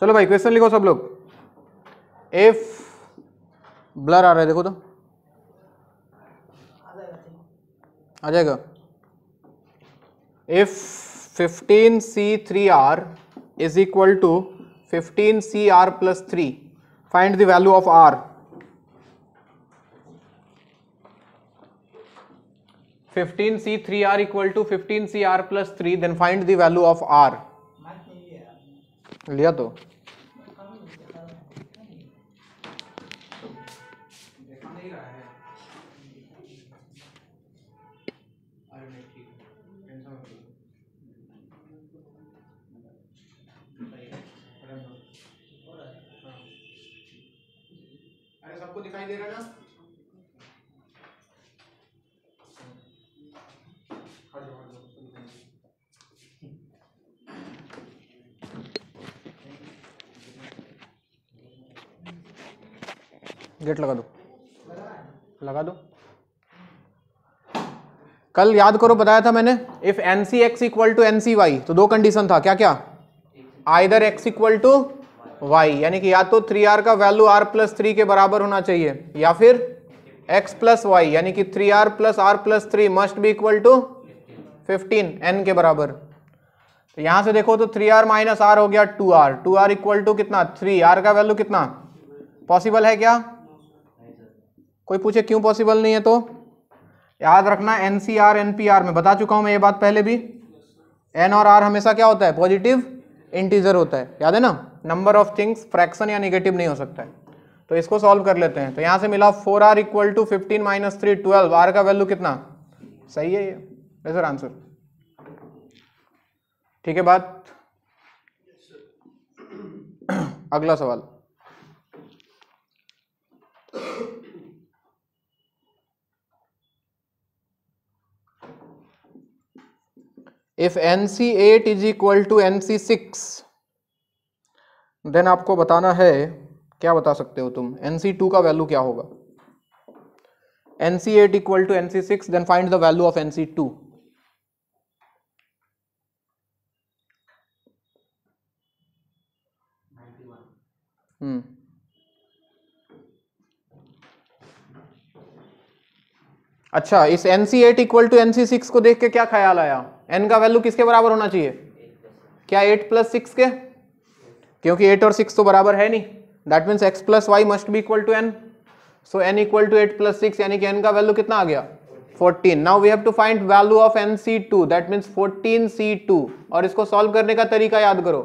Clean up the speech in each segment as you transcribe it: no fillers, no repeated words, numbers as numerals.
चलो भाई क्वेश्चन लिखो सब लोग। इफ ब्लर आ रहा है देखो तो आ जाएगा। If 15C3R is equal to 15CR plus 3, find the value of R। 15C3R equal to 15CR plus 3, then find the value of R। लिया तो अरे सबको दिखाई दे रहा है ना? गेट लगा दो, लगा दो। कल याद करो बताया था मैंने, if NCX equal to NCY तो दो कंडीशन था, क्या क्या? Either X equal to Y, यानी कि या तो 3R का वैल्यू R प्लस 3 के बराबर होना चाहिए, या फिर X प्लस Y यानी कि 3R plus R plus 3 must be equal to 15 N के बराबर। तो यहां से देखो तो 3R माइनस R हो गया 2R, 2R इक्वल टू कितना 3, R का वैल्यू कितना? पॉसिबल है क्या? कोई पूछे क्यों पॉसिबल नहीं है तो याद रखना NCR NPR में बता चुका हूं मैं ये बात पहले भी, N और R हमेशा क्या होता है? पॉजिटिव इंटीजर होता है, याद है ना? नंबर ऑफ थिंग्स फ्रैक्शन या नेगेटिव नहीं हो सकता है। तो इसको सॉल्व कर लेते हैं। तो यहां से मिला 4R equal to 15 minus 3 12, R का वैल्यू कितना? सही है ये, बेहतर आंसर। ठीक है बात। अगला सवाल, if NC8 is equal to NC6 then आपको बताना है, क्या बता सकते हो तुम? NC2 का वैल्यू क्या होगा? NC8 equal to NC6 then find the value of NC2। अच्छा, इस NC8 इक्वल टू NC6 को देख के क्या ख्याल आया? N का वैल्यू किसके बराबर होना चाहिए? क्या 8 प्लस 6 के? क्योंकि 8 और 6 तो बराबर है नहीं, that means X plus Y must be equal to N। So N equal to 8 plus 6 यानी कि N का वैल्यू कितना आ गया? 14। Now we have to find value of NC2 that means 14C2। और इसको सॉल्व करने का तरीका याद करो,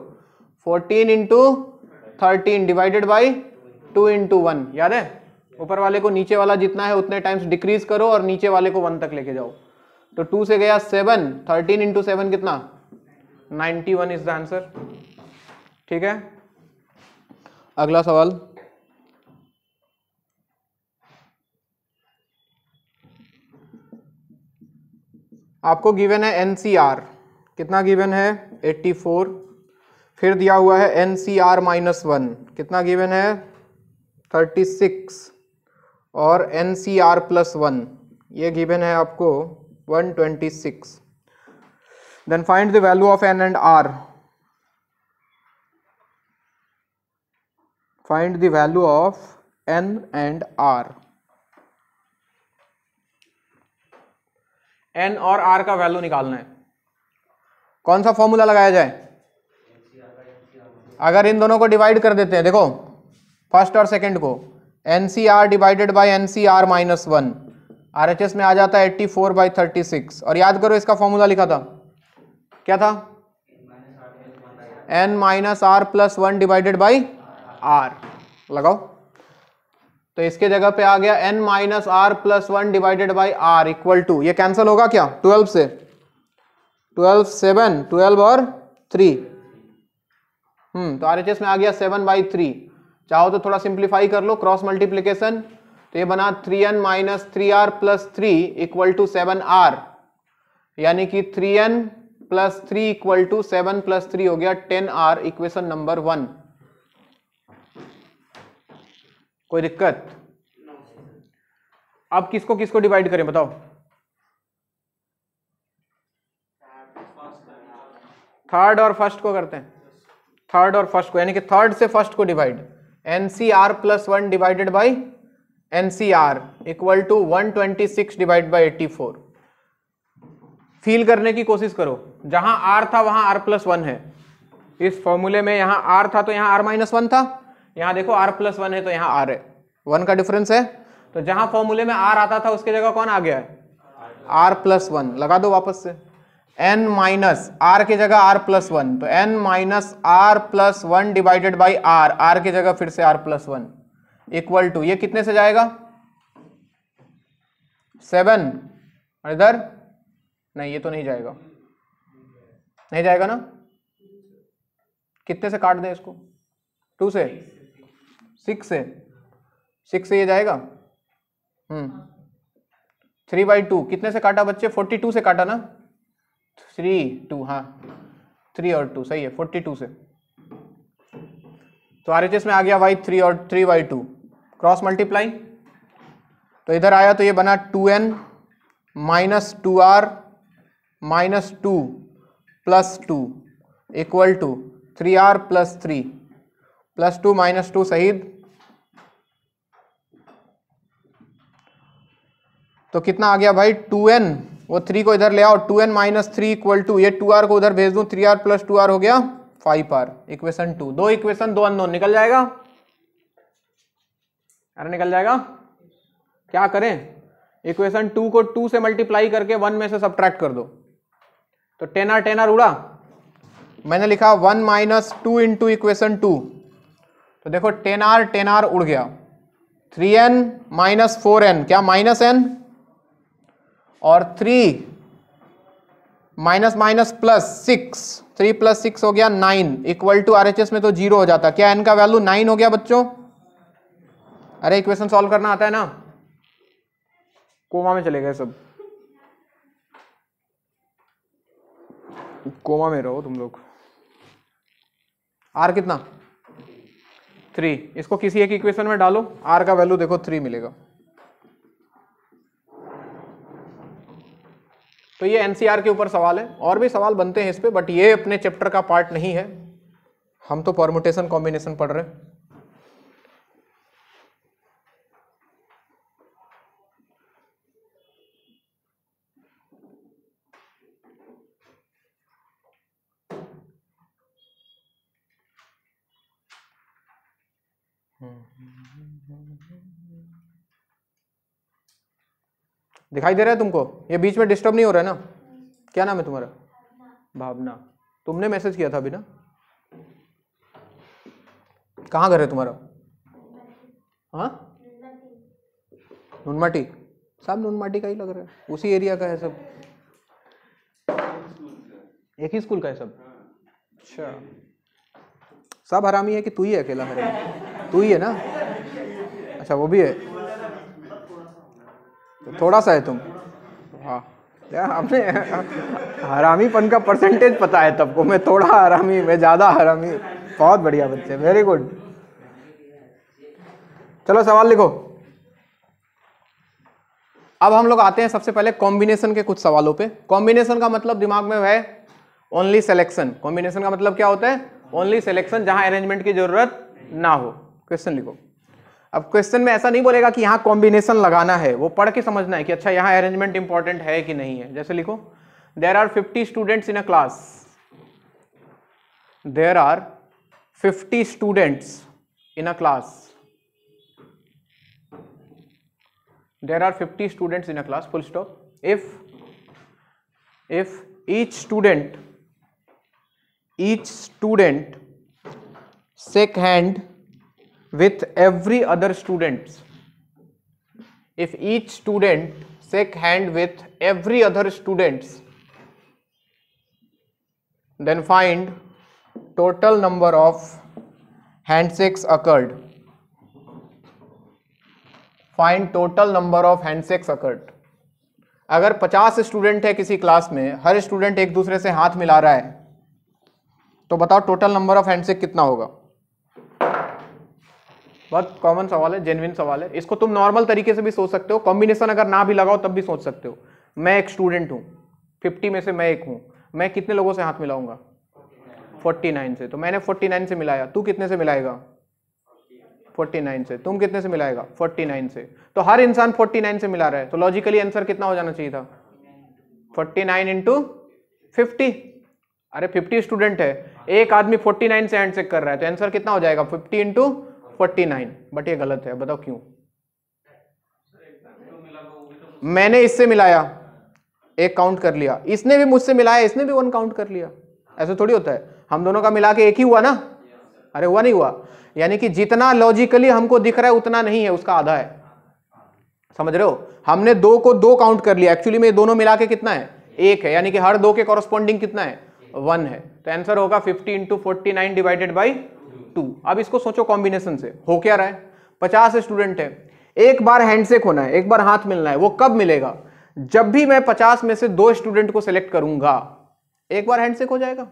14 इंटू 13 डिवाइडेड बाई 2 इंटू 1, याद है? ऊपर वाले को नीचे वाला जितना है उतने टाइम्स डिक्रीज करो और नीचे वाले को 1 तक लेके जाओ। तो 2 से गया 7, 13 इंटू 7 कितना? 91 इज द आंसर। ठीक है, अगला सवाल, आपको गिवन है NCR, कितना गिवन है? 84। फिर दिया हुआ है NCR माइनस 1, कितना गिवन है? 36। और NCR प्लस 1 ये गिवन है आपको 126। Then find the value of N and R। Find the value of N and R। N और R का वैल्यू निकालना है। कौन सा फॉर्मूला लगाया जाए? अगर इन दोनों को डिवाइड कर देते हैं, देखो फर्स्ट और सेकंड को, NCR divided by NCR minus 1, RHS में आ जाता है 84 बाई 36। और याद करो इसका फॉर्मूला लिखा था, क्या था? N minus R plus 1 divided by R। लगाओ, तो इसके जगह पे आ गया N minus R plus 1 divided by R equal to, ये कैंसिल होगा क्या? 12 से 12 7, 12 और 3, तो RHS में आ गया 7/3। चाहो तो थोड़ा सिंप्लीफाई कर लो, क्रॉस मल्टीप्लीकेशन, तो ये बना 3N minus 3R plus 3 equal to 7R, यानी कि 3N plus 3 equal to 7 plus 3 हो गया 10R, इक्वेशन नंबर 1। कोई दिक्कत? अब किसको किसको डिवाइड करें बताओ? थर्ड और फर्स्ट को करते हैं। थर्ड और फर्स्ट को, यानी कि थर्ड से फर्स्ट को divide, NCR plus 1 divided by NCR equal to 126 divide by 84। Feel करने की कोशिश करो, जहां R था वहां R प्लस 1 है। इस फॉर्मूले में यहां R था तो यहां R माइनस 1 था, यहां देखो R प्लस 1 है तो यहां R है, 1 का डिफरेंस है। तो जहां फॉर्मूले में R आता था उसकी जगह कौन आ गया है? R प्लस 1 लगा दो वापस से। n माइनस R की जगह R प्लस 1, तो n minus R plus 1 divided by R, R की जगह फिर से R प्लस 1 इक्वल टू, ये कितने से जाएगा? 7। और इधर नहीं, ये तो नहीं जाएगा, नहीं जाएगा ना। कितने से काट दें इसको? 2 से, 6 से, 6 से ये जाएगा। 3/2 कितने से काटा बच्चे? 42 से काटा ना। 3 2, हाँ 3 और 2 सही है, 42 से। तो RHS में आ गया y 3 और 3/2 क्रॉस मल्टीप्लाई, तो इधर आया तो ये बना 2n minus 2r minus 2 plus 2 equal to 3r plus 3 plus 2 minus 2 शहीद। तो कितना आ गया भाई? 2n, वो 3 को इधर ले आओ, 2n माइनस 3 इक्वल टू, ये 2r को उधर भेज दूं, 3r प्लस 2r हो गया 5r। इक्वेशन 2, 2 इक्वेशन 2 अननोन, निकल जाएगा। अरे निकल जाएगा। क्या करें? इक्वेशन 2 को 2 से मल्टीप्लाई करके 1 में से सब्ट्रैक्ट कर दो, तो 10r उड़ा। मैंने लिखा 1 माइनस 2 इंटू इक्वेशन 2, तो देखो 10r उड़ गया। 3n माइनस 4n, क्या माइनस n, और 3 माइनस माइनस प्लस 6, 3 प्लस 6 हो गया 9 इक्वल टू, RHS में तो 0 हो जाता। क्या n का वैल्यू 9 हो गया बच्चों? अरे इक्वेशन सॉल्व करना आता है ना? कोमा में चले गए सब, कोमा में रहो तुम लोग। R कितना? 3, इसको किसी एक इक्वेशन में डालो, R का वैल्यू देखो 3 मिलेगा। तो ये NCR के ऊपर सवाल है, और भी सवाल बनते हैं इस पे, बट ये अपने चैप्टर का पार्ट नहीं है, हम तो परमुटेशन कॉम्बिनेशन पढ़ रहे हैं। दिखाई दे रहा है तुमको? ये बीच में डिस्टर्ब नहीं हो रहा है ना? क्या नाम है तुम्हारा? भावना। तुमने मैसेज किया था अभी ना? कहाँ घर है तुम्हारा? हाँ, नुनमाटी। सब नुनमाटी का ही लग रहा है, उसी एरिया का है सब, एक ही स्कूल का है सब। अच्छा, सब हरामी है कि तू ही है अकेला हरामी? तू ही है ना? अच्छा वो भी है, तो थोड़ा सा है तुम। हाँ, हमने हरामीपन का परसेंटेज पता है तब को, मैं थोड़ा हरामी, मैं ज्यादा हरामी। बहुत बढ़िया बच्चे, वेरी गुड। चलो सवाल लिखो। अब हम लोग आते हैं सबसे पहले कॉम्बिनेशन के कुछ सवालों पे। कॉम्बिनेशन का मतलब दिमाग में है ओनली सिलेक्शन। कॉम्बिनेशन का मतलब क्या होता है? ओनली सिलेक्शन, जहां अरेंजमेंट की जरूरत ना हो। क्वेश्चन लिखो। अब क्वेश्चन में ऐसा नहीं बोलेगा कि यहाँ कॉम्बिनेशन लगाना है, वो पढ़ के समझना है कि अच्छा यहाँ अरेंजमेंट इंपॉर्टेंट है कि नहीं है। जैसे लिखो, there are 50 students in a class, there are 50 students in a class, there are 50 students in a class, full stop. If each student shake hand with every other students, if each student shake hand with every other students, then find total number of handshakes occurred. Find total number of handshakes occurred. अगर 50 student है किसी class में, हर student एक दूसरे से हाथ मिला रहा है, तो बताओ टोटल नंबर ऑफ हैंडशेक कितना होगा? बहुत कॉमन सवाल है, जेन्युइन सवाल है। इसको तुम नॉर्मल तरीके से भी सोच सकते हो, कॉम्बिनेशन अगर ना भी लगाओ तब भी सोच सकते हो। मैं एक स्टूडेंट हूं, 50 में से मैं एक हूं, मैं कितने लोगों से हाथ मिलाऊंगा? 49 से, तो मैंने 49 से मिलाया, तू कितने से मिलाएगा? 49 से। तुम कितने से मिलाएगा? 49 से। तो हर इंसान 49 से मिला रहा है, तो लॉजिकली आंसर कितना हो जाना चाहिए था? 49 इंटू 50। अरे 50 स्टूडेंट है, एक आदमी 49 से हैंडशेक कर रहा है, तो आंसर कितना हो जाएगा? 50 इंटू 49। बट ये गलत है, बताओ क्यों? मैंने इससे मिलाया, एक काउंट कर लिया, इसने भी मुझसे मिलाया, इसने भी 1 काउंट कर लिया। ऐसे थोड़ी होता है, हम दोनों का मिला के एक ही हुआ ना? अरे हुआ नहीं हुआ? यानी कि जितना लॉजिकली हमको दिख रहा है उतना नहीं है, उसका आधा है। समझ रहे हो? हमने 2 को 2 काउंट कर लिया, एक्चुअली में दोनों मिला के कितना है? 1 है, यानी कि हर 2 के कॉरस्पॉन्डिंग कितना है? 1 है। तो आंसर होगा 50 इंटू 49 डिवाइडेड बाई 2। अब इसको सोचो कॉम्बिनेशन से, हो क्या रहा है? 50 स्टूडेंट है, एक बार हैंडशेक होना है, एक बार हाथ मिलना है। वो कब मिलेगा? जब भी मैं 50 में से 2 स्टूडेंट को सिलेक्ट करूंगा, एक बार हैंडशेक हो जाएगा।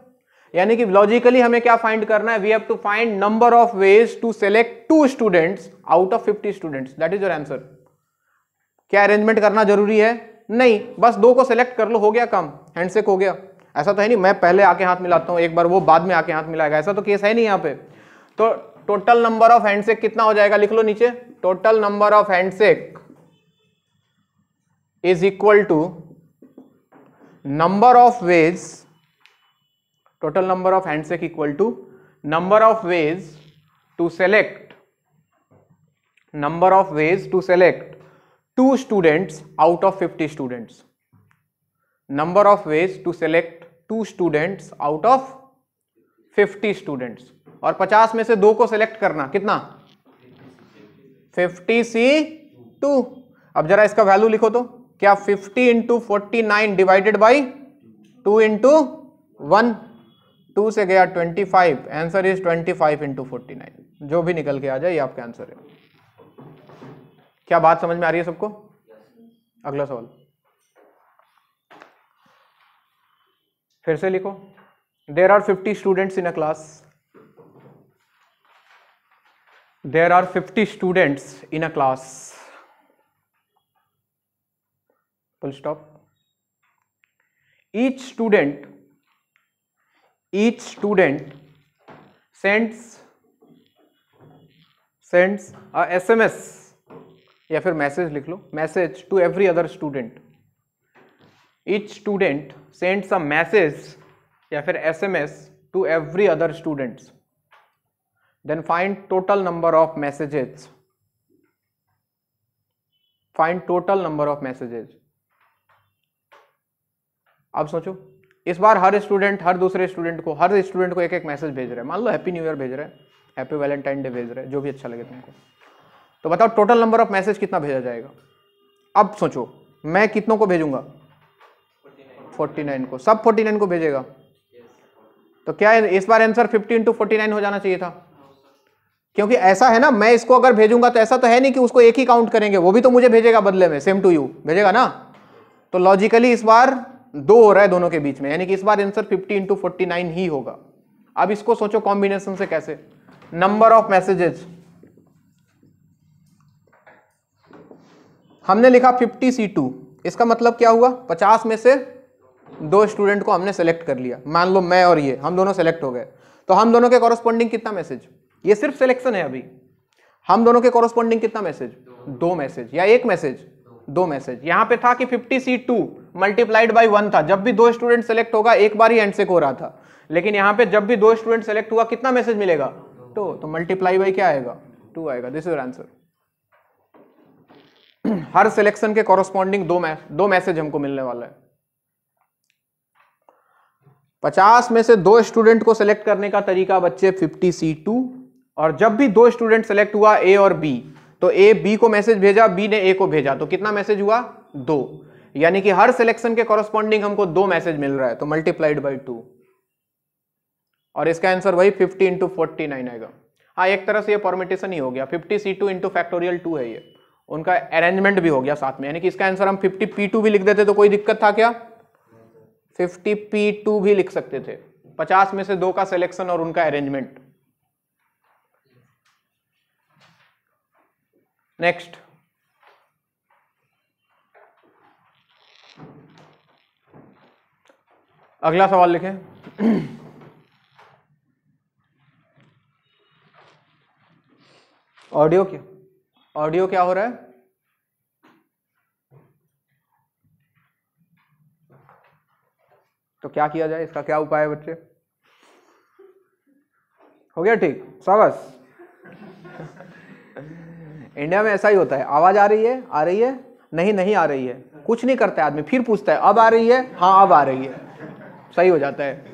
यानी कि लॉजिकली हमें क्या फाइंड करना है? We have to find number of ways to select 2 students out of 50 students. That is your answer. क्या अरेंजमेंट करना जरूरी है? नहीं, बस 2 को सिलेक्ट कर लो, हो गया काम, हैंडशेक हो गया। ऐसा तो है नहीं मैं पहले आके हाथ मिलाता हूं, एक बार वो बाद में आके हाथ मिलाएगा, ऐसा तो केस है नहीं यहाँ पे। तो टोटल नंबर ऑफ हैंडशेक कितना हो जाएगा? लिख लो नीचे, total number of handshake is equal to number of ways, total number of handshake equal to number of ways to select 2 students out of 50 students. Number of ways to select 2 students out of 50 students. और 50 में से 2 को select करना, कितना? 50C2। अब जरा इसका value लिखो तो, क्या 50 इंटू 49 डिवाइडेड बाई 2 इंटू 1, 2 से गया 25, आंसर इज 25 इंटू 49। जो भी निकल के आ जाए ये आपका आंसर है। क्या बात समझ में आ रही है सबको? अगला सवाल फिर से लिखो। There are 50 students in a class, there are 50 students in a class, full stop. each student sends a SMS, या फिर मैसेज लिख लो, message to every other student. each student sends a message या फिर SMS to every other students. Then find total number of messages. Find total number of messages. अब सोचो, इस बार हर student हर दूसरे स्टूडेंट को, हर स्टूडेंट को एक एक मैसेज भेज रहा है। मान लो हैप्पी न्यू ईयर भेज रहा है, हैप्पी वैलेंटाइन डे भेज रहा है, जो भी अच्छा लगे तुमको। तो बताओ टोटल नंबर ऑफ मैसेज कितना भेजा जाएगा? अब सोचो, मैं कितनों को भेजूंगा? 49 को। सब 49 को भेजेगा? तो क्या इस बार आंसर 50 इंटू 49 हो जाना चाहिए था? क्योंकि ऐसा है ना, मैं इसको अगर भेजूंगा तो ऐसा तो है नहीं कि उसको एक ही काउंट करेंगे, वो भी तो मुझे भेजेगा बदले में, सेम टू यू भेजेगा ना। तो लॉजिकली इस बार 2 हो रहा है दोनों के बीच में, यानी कि इस बार आंसर 50 इंटू 49 ही होगा। अब इसको सोचो कॉम्बिनेशन से कैसे। नंबर ऑफ मैसेजेस हमने लिखा 50C2, इसका मतलब क्या हुआ? 50 में से 2 स्टूडेंट को हमने सेलेक्ट कर लिया। मान लो मैं और ये, हम दोनों सेलेक्ट हो गए, तो हम दोनों के कॉरस्पॉन्डिंग कितना मैसेज? ये सिर्फ सिलेक्शन है अभी। हम दोनों के कॉरस्पॉन्डिंग कितना मैसेज? 2 मैसेज या 1 मैसेज? 2 मैसेज। यहां पे था कि 50C2 मल्टीप्लाइड बाई 1 था, जब भी 2 स्टूडेंट सेलेक्ट होगा एक बार ही हैंडशेक हो रहा था। लेकिन यहां पे जब भी 2 स्टूडेंट सेलेक्ट हुआ कितना मैसेज मिलेगा? 2। तो मल्टीप्लाई बाई क्या आएगा? 2 आएगा। This is your answer. Her selection के कॉरस्पॉन्डिंग 2 मैसेज हमको मिलने वाला है। 50 में से 2 स्टूडेंट को सिलेक्ट करने का तरीका बच्चे 50C2, और जब भी 2 स्टूडेंट सेलेक्ट हुआ ए और बी, तो ए बी को मैसेज भेजा, बी ने ए को भेजा, तो कितना मैसेज हुआ? 2। यानी कि हर सिलेक्शन के कॉरस्पॉन्डिंग हमको 2 मैसेज मिल रहा है, तो मल्टीप्लाइड बाई 2, और इसका आंसर वही 50 इंटू 49 आएगा। हाँ, एक तरह से ये परमिटेशन ही हो गया, 50C2 इंटू फैक्टोरियल 2 है, ये उनका अरेंजमेंट भी हो गया साथ में। यानी कि इसका आंसर हम 50P2 भी लिख देते तो कोई दिक्कत था क्या? 50P2 भी लिख सकते थे। 50 में से 2 का सिलेक्शन और उनका अरेंजमेंट। नेक्स्ट, अगला सवाल लिखें। ऑडियो क्या हो रहा है? तो क्या किया जाए, इसका क्या उपाय है बच्चे? हो गया ठीक, शाबाश। इंडिया में ऐसा ही होता है, आवाज आ रही है, नहीं आ रही है, कुछ नहीं करता है आदमी, फिर पूछता है अब आ रही है, हाँ अब आ रही है, सही हो जाता है।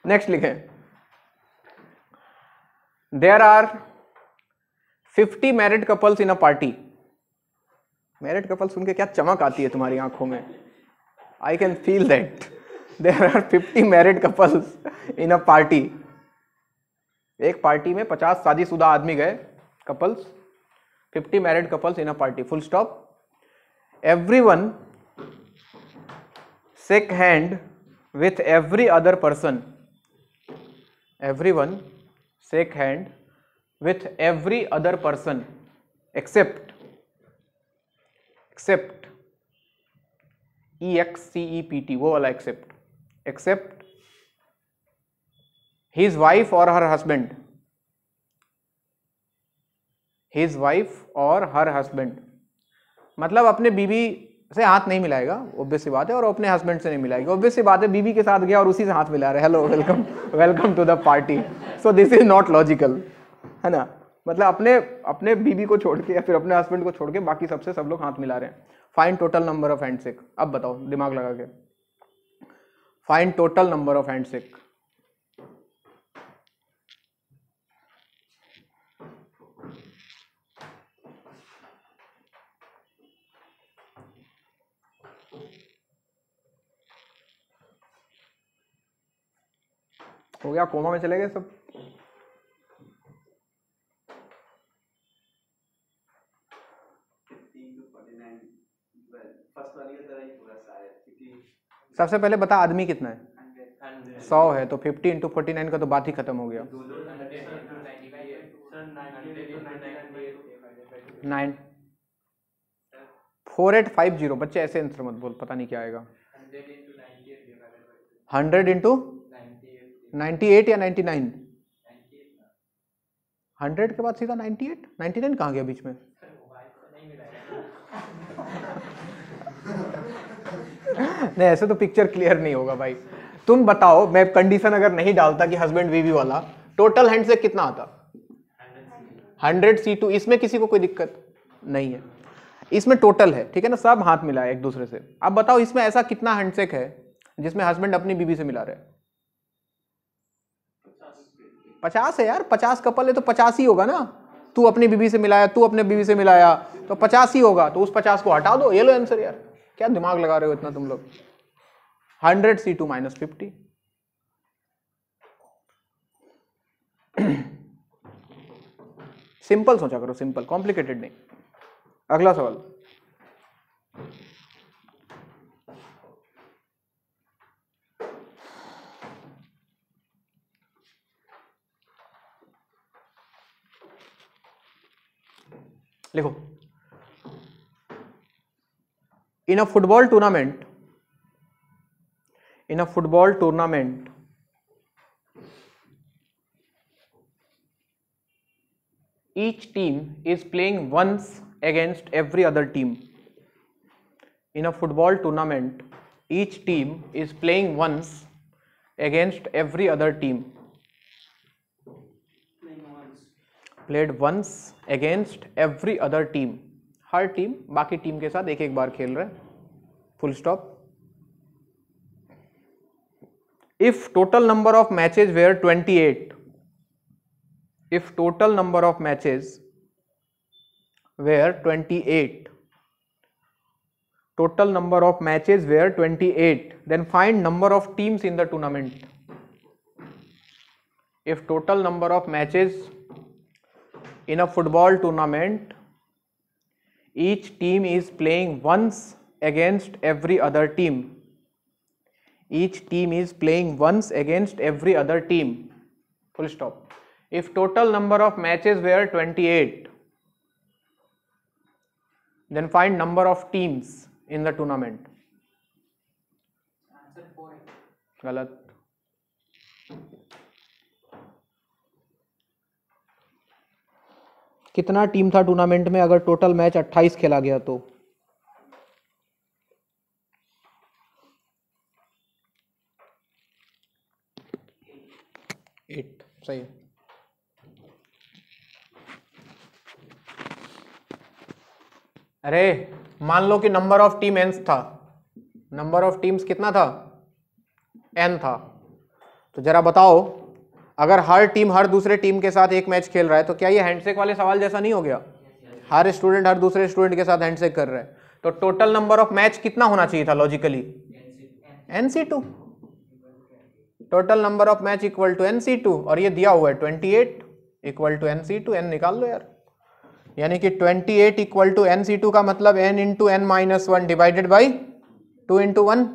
नेक्स्ट लिखें, there are 50 married couples in a party. Married couple सुन के क्या चमक आती है तुम्हारी आंखों में, I can feel that. There are 50 married couples in a party. एक पार्टी में 50 शादीशुदा आदमी गए, couples, 50 married couples in a party, full stop. Everyone shake hand with every other person, everyone shake hand with every other person except EXCEPT, वो वाला except his wife or her husband, मतलब अपने बीवी से हाथ नहीं मिलाएगा, ऑब्वियस सी बात है, और अपने हस्बैंड से नहीं मिलाएगा, ऑब्वियस सी बात है, बीवी के साथ गया और उसी से हाथ मिला रहे, hello welcome to the party, so this is not logical, है ना। मतलब अपने बीवी को छोड़ के या फिर अपने हस्बैंड को छोड़ के बाकी सबसे सब लोग हाथ मिला रहे हैं। Find total number of handshake, अब बताओ दिमाग लगा के, find total number of handshake. हो गया, कोमा में चले गए सब। सबसे पहले बता आदमी कितना है? 100 है, तो 50 इंटू 49 का तो बात ही खत्म हो गया। 9 4850। बच्चे ऐसे आंसर मत बोल, पता नहीं क्या आएगा। 100 इंटू 98 या 99? 100 के बाद सीधा 98, 99 कहाँ गया बीच में? नहीं, ऐसे तो पिक्चर क्लियर नहीं होगा भाई। तुम बताओ, मैं कंडीशन अगर नहीं डालता कि हस्बैंड बीवी वाला, टोटल हैंड से कितना आता? 100 C2। इसमें किसी को कोई दिक्कत नहीं है, इसमें टोटल है, ठीक है ना, सब हाथ मिला है एक दूसरे से। अब बताओ इसमें ऐसा कितना हैंडशेक है जिसमें हस्बैंड अपनी बीवी से मिला रहे? 50 है यार, 50 कपल है तो 50 ही होगा ना। तू अपनी बीवी से मिलाया, तू अपने बीवी से मिलाया, तो 50 ही होगा, तो उस 50 को हटा दो, ये लो आंसर यार। क्या दिमाग लगा रहे हो इतना तुम लोग? 100 C2 माइनस 50। सिंपल सोचा करो, सिंपल, कॉम्प्लिकेटेड नहीं। अगला सवाल, लिखो, in a football tournament, each team is playing once against every other team. In a football tournament, each team is playing once against every other team. Played once against every other team. Her team बाकी team के साथ एक एक बार खेल रहे, full stop. If total number of matches were 28, if total number of matches were 28, total number of matches were 28, then find number of teams in the tournament. If total number of matches in a football tournament, each team is playing once against every other team. Each team is playing once against every other team. Full stop. If total number of matches were 28, then find number of teams in the tournament. Answer 4 है। गलत। कितना team था tournament में अगर total match 28 खेला गया तो? 8 सही है। अरे मान लो कि नंबर ऑफ टीम एन था, नंबर ऑफ टीम्स कितना था? एन था। तो जरा बताओ, अगर हर टीम हर दूसरे टीम के साथ एक मैच खेल रहा है तो क्या ये हैंडशेक वाले सवाल जैसा नहीं हो गया? हर स्टूडेंट हर दूसरे स्टूडेंट के साथ हैंडशेक कर रहा है, तो टोटल नंबर ऑफ मैच कितना होना चाहिए था logically? NC2। Total number of match equal to NC2, और ये दिया हुआ है 28 इक्वल टू NC2। n निकाल लो यार, यानी कि 28 इक्वल टू NC2 का मतलब n into n minus 1 divided by 2 into 1,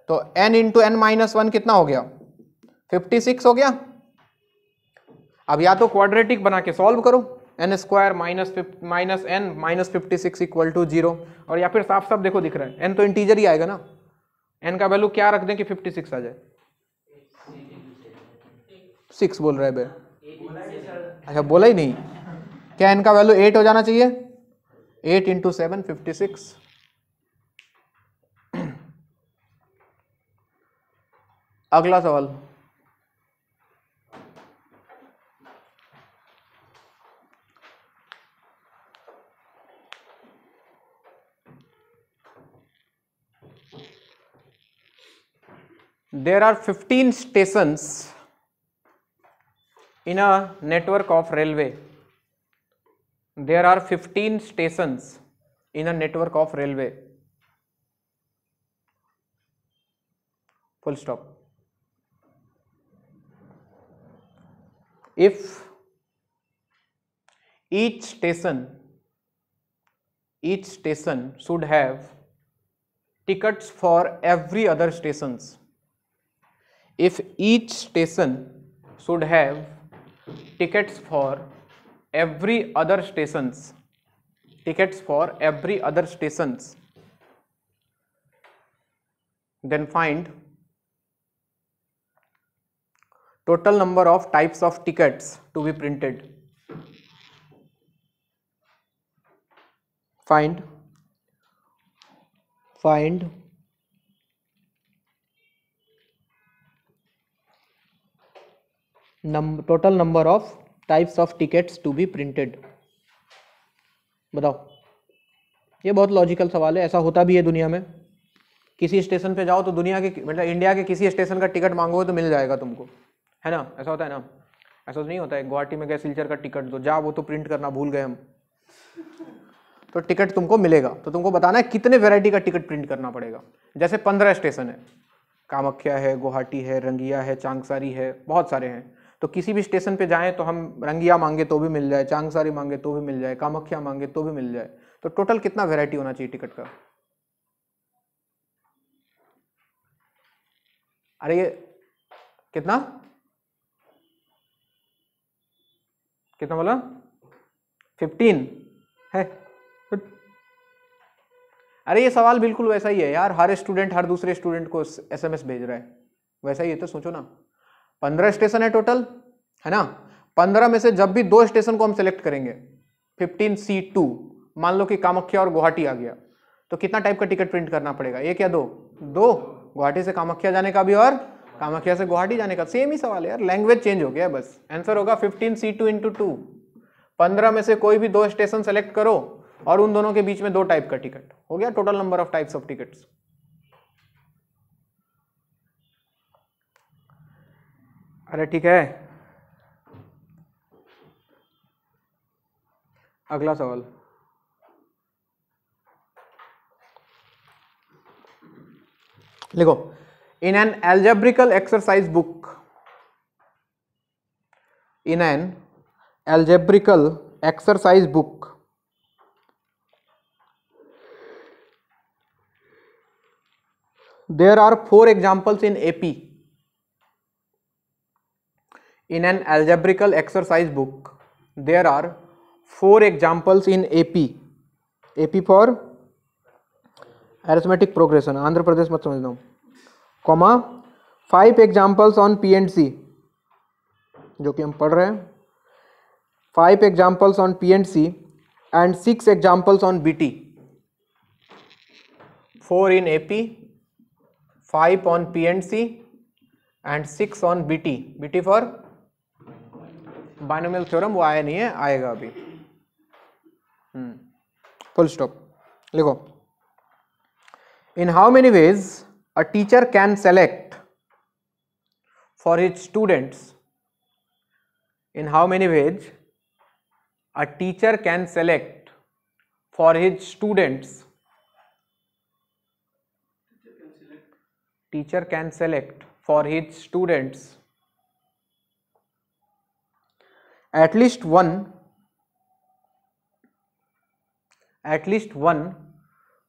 तो n इंटू n माइनस 1 कितना हो गया? 56 हो गया। अब या तो क्वाड्रेटिक बना के सॉल्व करो, n square minus n minus 56 equal to 0, और या फिर साफ साफ देखो दिख रहा है n तो इंटीजर ही आएगा ना, n का वैल्यू क्या रख दें कि 56 आ जाए? 6 बोल रहा है बे? अच्छा बोला ही नहीं क्या? n का वैल्यू 8 हो जाना चाहिए। 8 इंटू 7 56। अगला सवाल, there are 15 stations in a network of railway. There are 15 stations in a network of railway. Full stop. If each station should have tickets for every other stations, if each station should have tickets for every other stations, then find total number of types of tickets to be printed. Find total number of types of tickets to be printed. बताओ, ये बहुत logical सवाल है, ऐसा होता भी है दुनिया में। किसी स्टेशन पे जाओ तो दुनिया के मतलब इंडिया के किसी स्टेशन का टिकट मांगो तो मिल जाएगा तुमको, है ना? ऐसा होता है ना? ऐसा तो नहीं होता है गुवाहाटी में गए सिलचर का टिकट दो, जा वो तो प्रिंट करना भूल गए हम, तो टिकट तुमको मिलेगा। तो तुमको बताना है कितने वैरायटी का टिकट प्रिंट करना पड़ेगा। जैसे 15 स्टेशन है, कामाख्या है, गुवाहाटी है, रंगिया है, चांगसारी है, बहुत सारे हैं। तो किसी भी स्टेशन पे जाएं तो हम रंगिया मांगे तो भी मिल जाए, चांगसारी मांगे तो भी मिल जाए, कामाख्या मांगे तो भी मिल जाए। तो टोटल कितना वैरायटी होना चाहिए टिकट का? अरे ये कितना बोला? 15 है। अरे ये सवाल बिल्कुल वैसा ही है यार, हर स्टूडेंट हर दूसरे स्टूडेंट को SMS भेज रहा है, वैसा ही है। तो सोचो ना, 15 स्टेशन है टोटल, है ना? 15 में से जब भी 2 स्टेशन को हम सेलेक्ट करेंगे, 15C2, मान लो कि कामाख्या और गुवाहाटी आ गया, तो कितना टाइप का टिकट प्रिंट करना पड़ेगा? एक या दो? गुवाहाटी से कामाख्या जाने का भी और कामाख्या से गुवाहाटी जाने का। सेम ही सवाल है यार, लैंग्वेज चेंज हो गया है बस। आंसर होगा 15C2 इंटू 2। 15 में से कोई भी 2 स्टेशन सेलेक्ट करो और उन दोनों के बीच में 2 टाइप का टिकट, हो गया total number of types of tickets. अरे ठीक है, अगला सवाल, लिखो। In an algebraical exercise book, in an algebraical exercise book, there are 4 examples in AP. In an algebraical exercise book, there are 4 examples in AP. AP for arithmetic progression, Andhra Pradesh मत समझना, comma 5 examples on P and C, जो कि हम पढ़ रहे हैं, 5 examples on P and C and 6 examples on BT. 4 in AP, 5 on P and C and 6 on BT. BT for binomial theorem, वो आया नहीं है, आएगा अभी. Full stop. लिखो. In how many ways a teacher can select for his students? In how many ways a teacher can select for his students? Teacher can select for his students at least one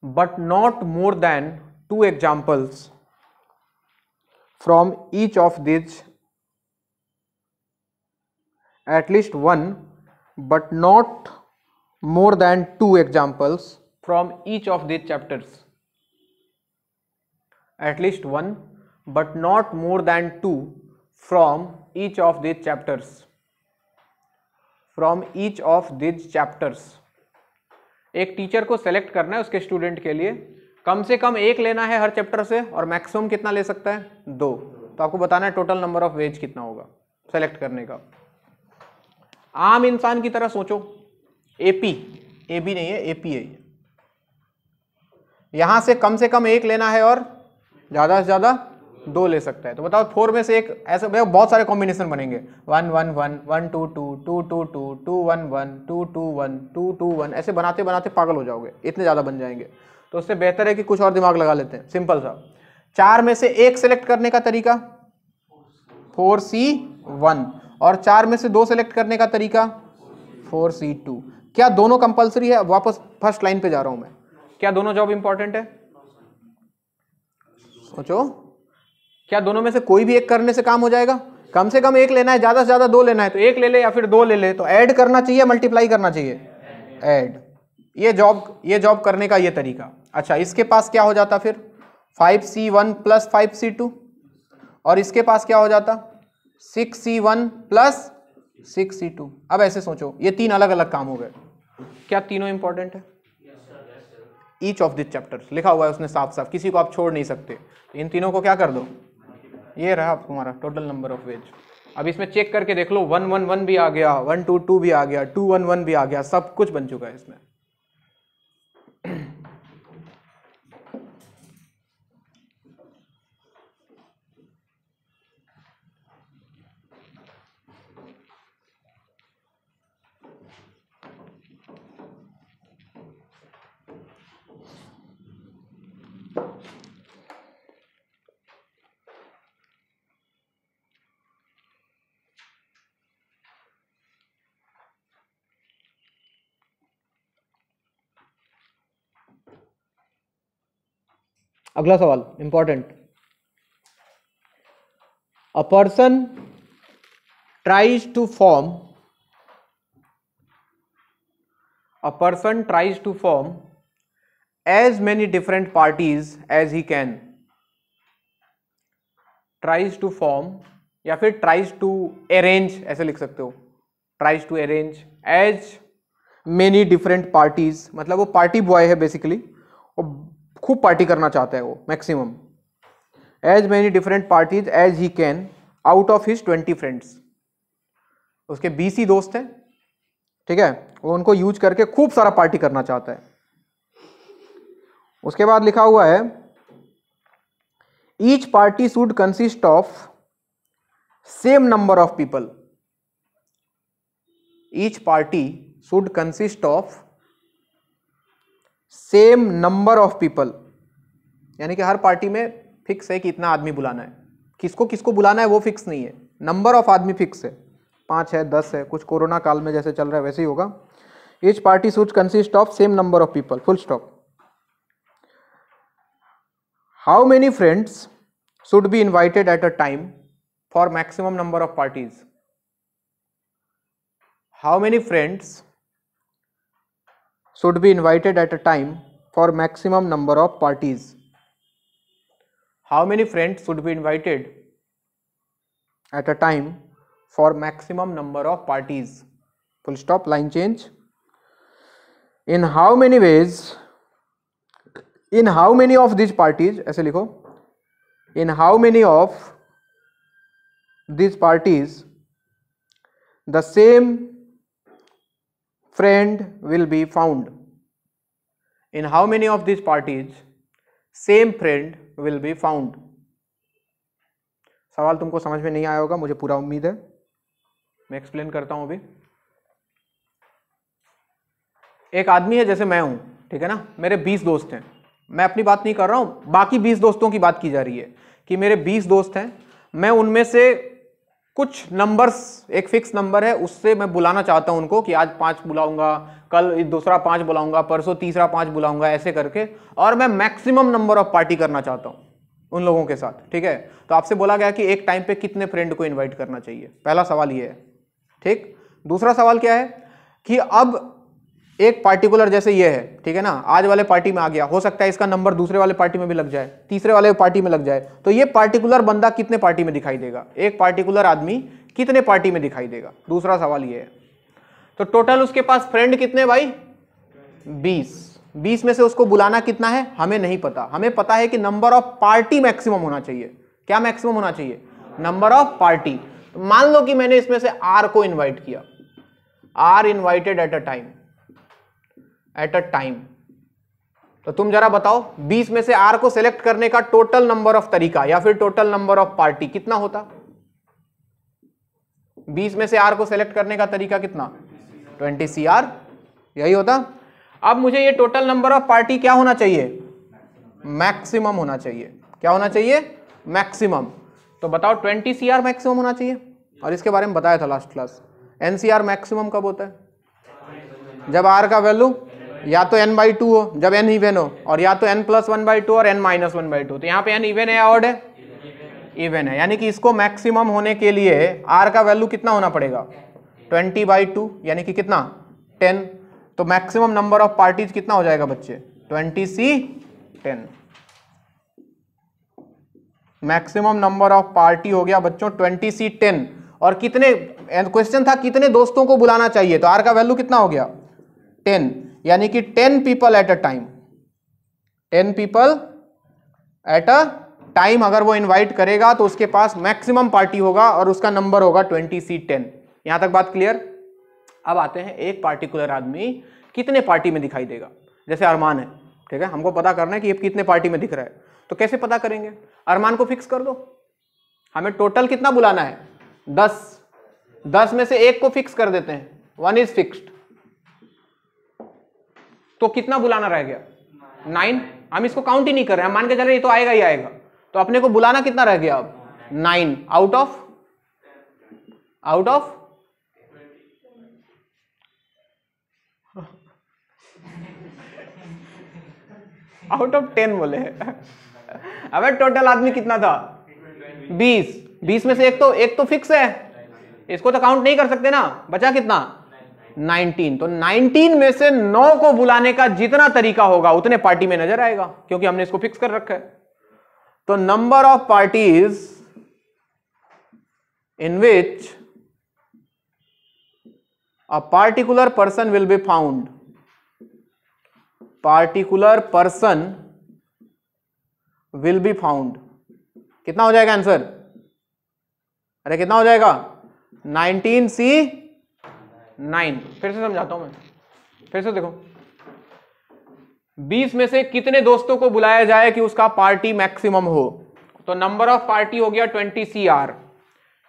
but not more than 2 examples from each of these. At least one but not more than 2 examples from each of these chapters. At least one but not more than 2 from each of these chapters. From each of these chapters. एक teacher को select करना है उसके student के लिए, कम से कम एक लेना है हर चैप्टर से, और मैक्सिमम कितना ले सकता है? 2. तो आपको बताना है टोटल नंबर ऑफ वेज कितना होगा सेलेक्ट करने का. आम इंसान की तरह सोचो. एपी नहीं है, एपी है. यहां से कम एक लेना है और ज्यादा से ज्यादा 2 ले सकता है. तो बताओ 4 में से एक, ऐसे बहुत सारे कॉम्बिनेशन बनेंगे. 1 1 1 1 2 2 2 2 2 2 1 1 2 2 1 2 2 1 ऐसे बनाते बनाते पागल हो जाओगे, इतने ज्यादा बन जाएंगे. तो उससे बेहतर है कि कुछ और दिमाग लगा लेते हैं, सिंपल सा. 4 में से एक सेलेक्ट करने का तरीका 4C1 और 4 में से 2 सेलेक्ट करने का तरीका 4C2. क्या दोनों कंपलसरी है? वापस फर्स्ट लाइन पे जा रहा हूं मैं. क्या दोनों जॉब इंपॉर्टेंट है? सोचो. क्या दोनों में से कोई भी एक करने से काम हो जाएगा? कम से कम एक लेना है, ज्यादा से ज्यादा 2 लेना है, तो एक ले ले या फिर 2 ले ले. तो ऐड करना चाहिए, मल्टीप्लाई करना चाहिए? ऐड. ये जॉब करने का ये तरीका. अच्छा, इसके पास क्या हो जाता फिर? 5C1 plus 5C2. और इसके पास क्या हो जाता? 6C1 plus 6C2. अब ऐसे सोचो, ये 3 अलग अलग काम हो गए. क्या तीनों इंपॉर्टेंट है? ईच ऑफ दिस चैप्टर्स लिखा हुआ है उसने साफ साफ, किसी को आप छोड़ नहीं सकते. इन तीनों को क्या कर दो, ये रहा तुम्हारा टोटल नंबर ऑफ वेज. अब इसमें चेक करके देख लो, 1 1 1 भी आ गया, 1 2 2 भी आ गया, 2 1 1 भी आ गया, सब कुछ बन चुका है इसमें. अगला सवाल important. A person tries to form as many different parties as he can. Tries to form या फिर tries to arrange, ऐसे लिख सकते हो. Tries to arrange as many different parties, मतलब वो पार्टी बॉय है बेसिकली, और खूब पार्टी करना चाहता है वो maximum. As many different parties as he can out of his 20 friends. उसके 20 ही दोस्त हैं, ठीक है, वो उनको यूज करके खूब सारा पार्टी करना चाहता है. उसके बाद लिखा हुआ है each party should consist of same number of people. Each party should consist of same number of people, यानी कि हर पार्टी में फिक्स है कि इतना आदमी बुलाना है. किसको किसको बुलाना है वो फिक्स नहीं है, नंबर ऑफ आदमी फिक्स है. 5 है, 10 है, कुछ कोरोना काल में जैसे चल रहा है वैसे ही होगा. Each party should consist of same number of people. Full stop. How many friends should be invited at a time for maximum number of parties. How many friends should be invited at a time for maximum number of parties. How many friends should be invited at a time for maximum number of parties? Full stop, line change. In how many ways, in how many of this parties, ऐसे लिखो, in how many of this parties the same friend will be found. In how many of this parties same friend will be found. सवाल तुमको समझ में नहीं आया होगा, मुझे पूरा उम्मीद है। मैं एक्सप्लेन करता हूं अभी। एक आदमी है जैसे मैं हूं, ठीक है ना, मेरे 20 दोस्त हैं। मैं अपनी बात नहीं कर रहा हूं, बाकी 20 दोस्तों की बात की जा रही है कि मेरे 20 दोस्त हैं, मैं उनमें से कुछ नंबर्स, एक फिक्स नंबर है, उससे मैं बुलाना चाहता हूं उनको कि आज 5 बुलाऊंगा, कल दूसरा 5 बुलाऊंगा, परसों तीसरा 5 बुलाऊंगा, ऐसे करके, और मैं मैक्सिमम नंबर ऑफ पार्टी करना चाहता हूं उन लोगों के साथ, ठीक है। तो आपसे बोला गया कि एक टाइम पे कितने फ्रेंड को इनवाइट करना चाहिए, पहला सवाल ये है, ठीक। दूसरा सवाल क्या है कि अब एक पार्टिकुलर जैसे ये है, ठीक है ना, आज वाले पार्टी में आ गया, हो सकता है इसका नंबर दूसरे वाले पार्टी में भी लग जाए, तीसरे वाले पार्टी में लग जाए, तो ये पार्टिकुलर बंदा कितने पार्टी में दिखाई देगा, एक पार्टिकुलर आदमी कितने पार्टी में दिखाई देगा, दूसरा सवाल ये है। तो टोटल उसके पास फ्रेंड कितने भाई, 20 में से उसको बुलाना कितना है हमें नहीं पता, हमें पता है कि नंबर ऑफ पार्टी मैक्सिमम होना चाहिए। क्या मैक्सिमम होना चाहिए, नंबर ऑफ पार्टी। मान लो कि मैंने इसमें से आर को इनवाइट किया, are invited at a time, तो तुम जरा बताओ 20 में से आर को सिलेक्ट करने का टोटल नंबर ऑफ तरीका या फिर टोटल नंबर ऑफ पार्टी कितना होता। 20 में से आर को सिलेक्ट करने का तरीका कितना, 20 CR, यही होता। अब मुझे ये टोटल नंबर ऑफ पार्टी क्या होना चाहिए, मैक्सिमम होना चाहिए। क्या होना चाहिए, मैक्सिमम। तो बताओ 20 CR मैक्सिमम होना चाहिए, और इसके बारे में बताया था लास्ट क्लास। NCR मैक्सिमम कब होता है, जब R का वैल्यू या तो n/2 हो, जब n इवन हो, और या तो n+1/2 और n-1/2। तो यहाँ पे n इवन है या ऑड है, इवन है, यानी कि इसको मैक्सिमम होने के लिए R का वैल्यू कितना होना पड़ेगा, 20/2, यानी कि कितना, 10। तो मैक्सिमम नंबर ऑफ पार्टीज कितना हो जाएगा बच्चे, 20C10। Maximum number of party हो गया बच्चों 20C10। और कितने, क्वेश्चन था कितने दोस्तों को बुलाना चाहिए, तो R का वैल्यू कितना हो गया, 10, यानी कि 10 people at a time, 10 people at a time अगर वो इनवाइट करेगा तो उसके पास मैक्सिमम पार्टी होगा और उसका नंबर होगा 20C10। यहां तक बात क्लियर। अब आते हैं एक पार्टिकुलर आदमी कितने पार्टी में दिखाई देगा। जैसे अरमान है, ठीक है, हमको पता करना है कि ये कितने पार्टी में दिख रहा है, तो कैसे पता करेंगे, अरमान को फिक्स कर दो, हमें टोटल कितना बुलाना है, 10 में से एक को फिक्स कर देते हैं, 1 इज फिक्स्ड, तो कितना बुलाना रह गया, 9। हम इसको काउंट ही नहीं कर रहे हैं, मान के चल रहे ये तो आएगा ही आएगा, तो अपने को बुलाना कितना रह गया अब, 9 आउट ऑफ आउट ऑफ 10 बोले। अब टोटल आदमी कितना था, 20 में से एक तो फिक्स है, इसको तो काउंट नहीं कर सकते ना, बचा कितना, 19। तो 19 में से 9 को बुलाने का जितना तरीका होगा उतने पार्टी में नजर आएगा, क्योंकि हमने इसको फिक्स कर रखा है। तो number of parties in which a particular person will be found, particular person will be found, कितना हो जाएगा आंसर, अरे कितना हो जाएगा, 19C9। फिर से समझाता हूं मैं, फिर से देखो, 20 में से कितने दोस्तों को बुलाया जाए कि उसका पार्टी मैक्सिमम हो, तो नंबर ऑफ पार्टी हो गया 20CR।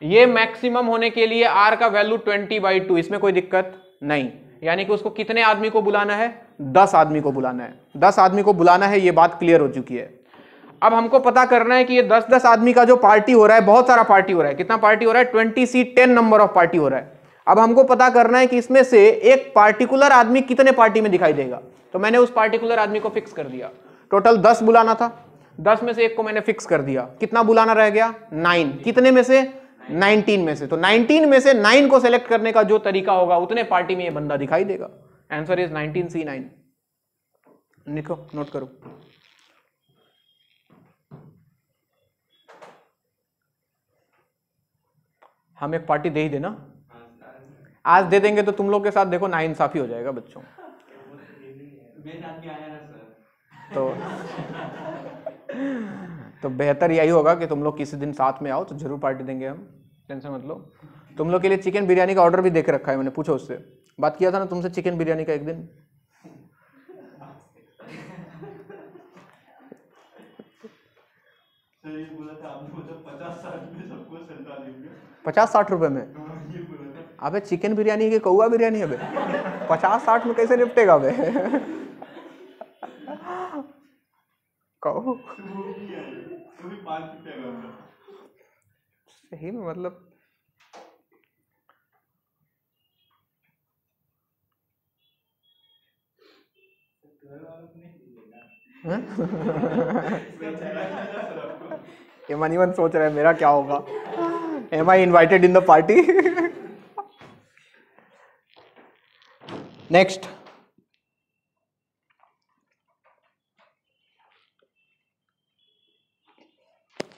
ये मैक्सिमम होने के लिए R का वैल्यू 20/2, इसमें कोई दिक्कत नहीं, यानी कि उसको कितने आदमी को बुलाना है, 10 आदमी को बुलाना है, 10 आदमी को बुलाना है, ये बात क्लियर हो चुकी है। अब हमको पता करना है कि ये 10-10 आदमी का जो पार्टी हो रहा है, बहुत सारा पार्टी हो रहा है, कितना पार्टी हो रहा है, 20C10 नंबर ऑफ पार्टी हो रहा है। अब हमको पता करना है कि इसमें से एक पार्टिकुलर आदमी कितने पार्टी में दिखाई देगा, तो मैंने उस पार्टिकुलर आदमी को फिक्स कर दिया। टोटल 10 बुलाना था, 10 में से एक को मैंने फिक्स कर दिया, कितना बुलाना रह गया, 9, कितने में से, 19 में से। तो 19 में से 9 को सेलेक्ट करने का जो तरीका होगा उतने पार्टी में ये बंदा दिखाई देगा। Answer is 19C9। लिखो, नोट करो। हम एक पार्टी दे ही देना, आज दे देंगे तो तुम लोग के साथ देखो नाइंसाफी हो जाएगा बच्चों। तो बेहतर यही होगा कि तुम लोग किसी दिन साथ में आओ तो जरूर पार्टी देंगे हम, टेंशन मत लो। तुम लोग के लिए चिकन बिरयानी का ऑर्डर भी देके रखा है मैंने, पूछो उससे, बात किया था ना तुमसे चिकन बिरयानी का एक दिन। बोला था आपने, 50-60 रुपए में? अबे चिकन बिरयानी के कौआ बिरयानी है 50-60 में कैसे निपटेगा बे? कहो सही में, मतलब मन सोच रहा है मेरा क्या होगा, am I invited in the party? Next,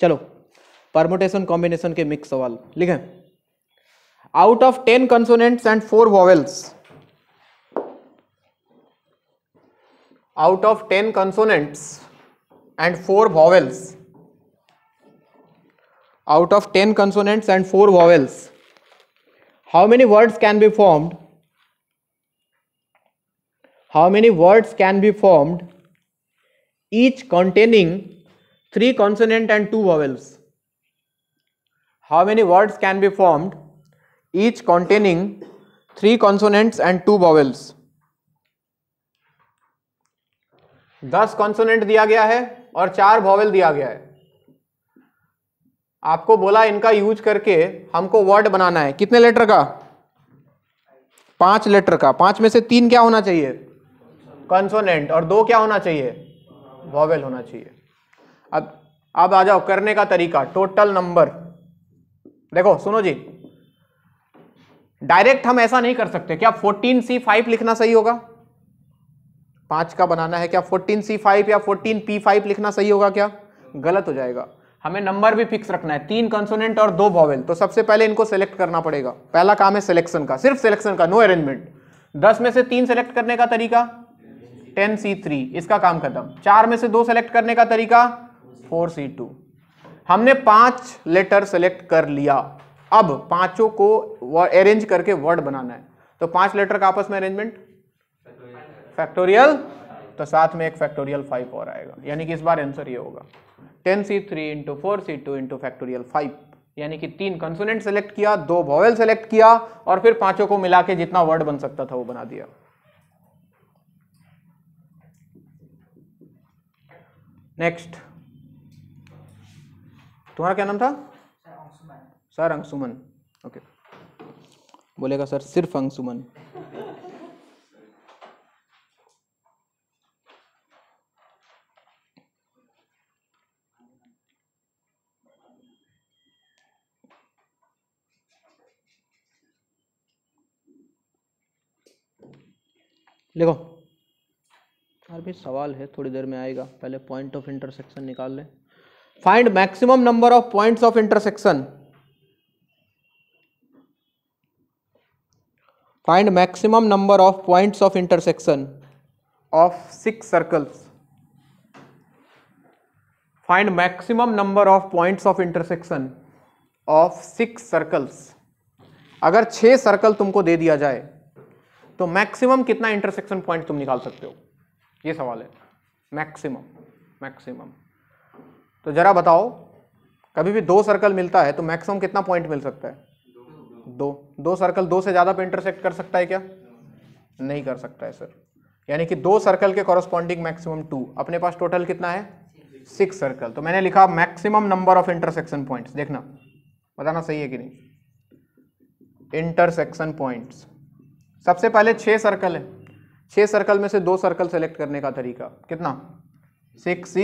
चलो परमुटेशन कॉम्बिनेशन के मिक्स सवाल लिखें। Out of 10 consonants and 4 vowels, out of 10 consonants and 4 vowels, out of 10 consonants and 4 vowels, how many words can be formed? How many words can be formed each containing 3 consonant and 2 vowels? How many words can be formed each containing 3 consonants and 2 vowels? 10 consonant दिया गया है और 4 vowel दिया गया है। आपको बोला इनका यूज करके हमको वर्ड बनाना है। कितने लेटर का? 5 लेटर का। 5 में से 3 क्या होना चाहिए? कॉन्सोनेंट, और 2 क्या होना चाहिए? वॉवेल होना चाहिए। अब आ जाओ करने का तरीका, टोटल नंबर। देखो सुनो जी, डायरेक्ट हम ऐसा नहीं कर सकते। क्या 14C5 लिखना सही होगा? 5 का बनाना है, क्या 14C5 या 14P5 लिखना सही होगा? क्या गलत हो जाएगा। हमें नंबर भी फिक्स रखना है, 3 कंसोनेंट और 2 वॉवेल। तो सबसे पहले इनको सेलेक्ट करना पड़ेगा। पहला काम है सिलेक्शन का, सिर्फ सिलेक्शन का, नो अरेंजमेंट। 10 में से 3 सेलेक्ट करने का तरीका 10C3, इसका काम खत्म। 4 में से 2 सेलेक्ट करने का तरीका 4C2। हमने 5 लेटर सेलेक्ट कर लिया। अब पांचों को अरेंज करके वर्ड बनाना है। तो 5 लेटर का आपस में अरेंजमेंट फैक्टोरियल, तो साथ में एक फैक्टोरियल 5 और आएगा, यानी कि इस बार आंसर ये होगा 10C3 into 4C2 into factorial 5। यानी कि 3 कंसोनेंट सेलेक्ट किया, 2 वॉवेल सेलेक्ट किया और फिर पांचों को मिला के जितना वर्ड बन सकता था वो बना दिया। नेक्स्ट, तुम्हारा क्या नाम था? सर अंशुमन। ओके, बोलेगा सर सिर्फ अंशुमन। देखो और भी सवाल है, थोड़ी देर में आएगा। पहले पॉइंट ऑफ इंटरसेक्शन निकाल लें। Find maximum number of points of intersection. Find maximum number of points of intersection of 6 circles. Find maximum number of points of intersection of 6 circles. अगर 6 सर्कल तुमको दे दिया जाए तो मैक्सिमम कितना इंटरसेक्शन पॉइंट तुम निकाल सकते हो, ये सवाल है। मैक्सिमम तो जरा बताओ, कभी भी 2 सर्कल मिलता है तो मैक्सिमम कितना पॉइंट मिल सकता है? 2 सर्कल 2 से ज्यादा पे इंटरसेक्ट कर सकता है क्या? नहीं कर सकता है सर। यानी कि 2 सर्कल के कॉरस्पॉन्डिंग मैक्सिमम 2। अपने पास टोटल कितना है? 6 सर्कल। तो मैंने लिखा maximum number of intersection points. देखना, बताना सही है कि नहीं। इंटरसेक्शन पॉइंट्स, सबसे पहले 6 सर्कल है। 6 सर्कल में से 2 सर्कल सेलेक्ट करने का तरीका कितना? 6C।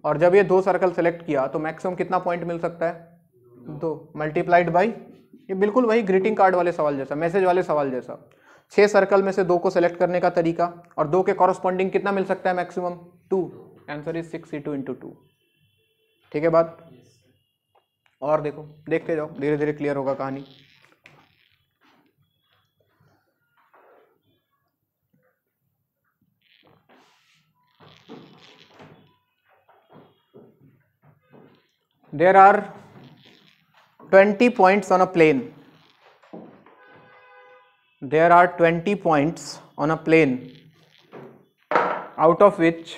और जब ये 2 सर्कल सेलेक्ट किया तो मैक्सिमम कितना पॉइंट मिल सकता है? 2 मल्टीप्लाइड बाई, ये बिल्कुल वही ग्रीटिंग कार्ड वाले सवाल जैसा, मैसेज वाले सवाल जैसा। 6 सर्कल में से 2 को सेलेक्ट करने का तरीका, और 2 के कॉरस्पॉन्डिंग कितना मिल सकता है maximum? 2। Answer is 6C2 into 2। ठीक है बात? और देखो, देखते जाओ, धीरे धीरे क्लियर होगा कहानी। There are 20 points on a plane. There are 20 points on a plane, out of which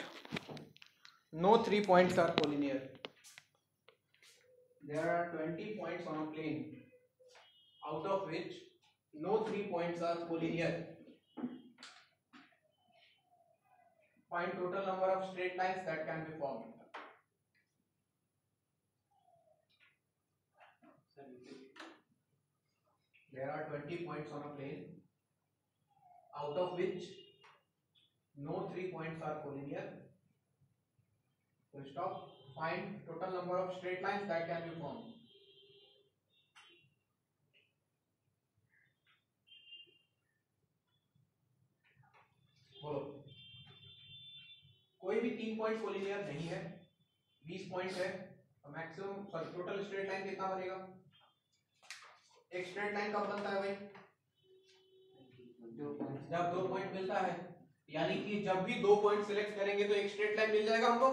no 3 points are collinear. There are 20 points on a plane, out of which no 3 points are collinear. Find total number of straight lines that can be formed. There are 20 points on a plane, out of which no 3 points are collinear. Full stop. Find total number of straight lines that can be formed. बोलो, कोई भी 3 point collinear नहीं है, 20 point है, तो maximum total straight line कितना बनेगा? एक स्ट्रेट लाइन कब बनता है भाई? जब 2 पॉइंट मिलता है, यानी कि जब भी 2 पॉइंट सिलेक्ट करेंगे तो एक स्ट्रेट लाइन मिल जाएगा हमको।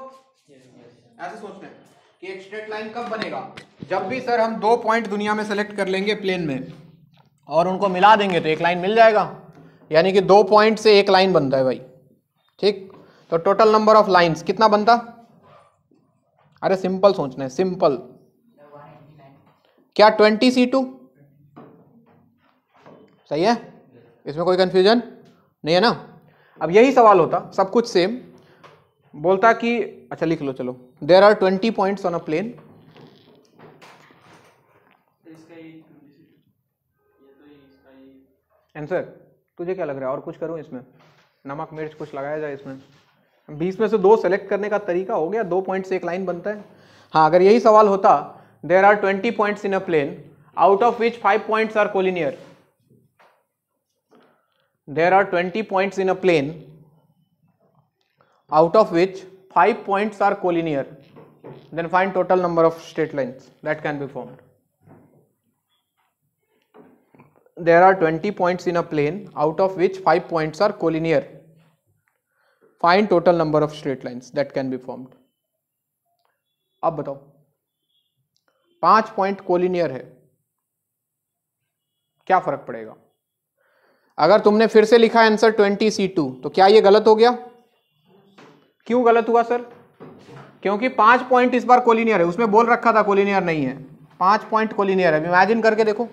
ऐसे सोचना है कि एक स्ट्रेट लाइन कब बनेगा? जब भी सर हम 2 पॉइंट दुनिया में सेलेक्ट कर लेंगे प्लेन में और उनको मिला देंगे तो एक लाइन मिल जाएगा, यानी कि 2 पॉइंट से एक लाइन बनता है भाई। ठीक, तो टोटल नंबर ऑफ लाइंस कितना बनता? अरे सिंपल सोचना है, सिंपल। क्या 20C2 सही है? इसमें कोई कंफ्यूजन नहीं है ना? अब यही सवाल होता, सब कुछ सेम बोलता कि अच्छा लिख लो, चलो there are 20 points on a plane. Answer तुझे क्या लग रहा है? और कुछ करूं इसमें? नमक मिर्च कुछ लगाया जाए इसमें? 20 में से 2 सेलेक्ट करने का तरीका हो गया, 2 पॉइंट से एक लाइन बनता है। हाँ, अगर यही सवाल होता there are 20 points in a plane, out of which 5 points are collinear. There are 20 points in a plane, out of which 5 points are collinear. Then find total number of straight lines that can be formed. There are 20 points in a plane, out of which 5 points are collinear. Find total number of straight lines that can be formed. अब बताओ, 5 point collinear है, क्या फर्क पड़ेगा? अगर तुमने फिर से लिखा आंसर 20C2 तो क्या ये गलत हो गया? क्यों गलत हुआ सर? क्योंकि 5 पॉइंट इस बार कोलिनियर है, उसमें बोल रखा था कोलिनियर नहीं है। 5 पॉइंट कोलिनियर है। इमेजिन करके देखो,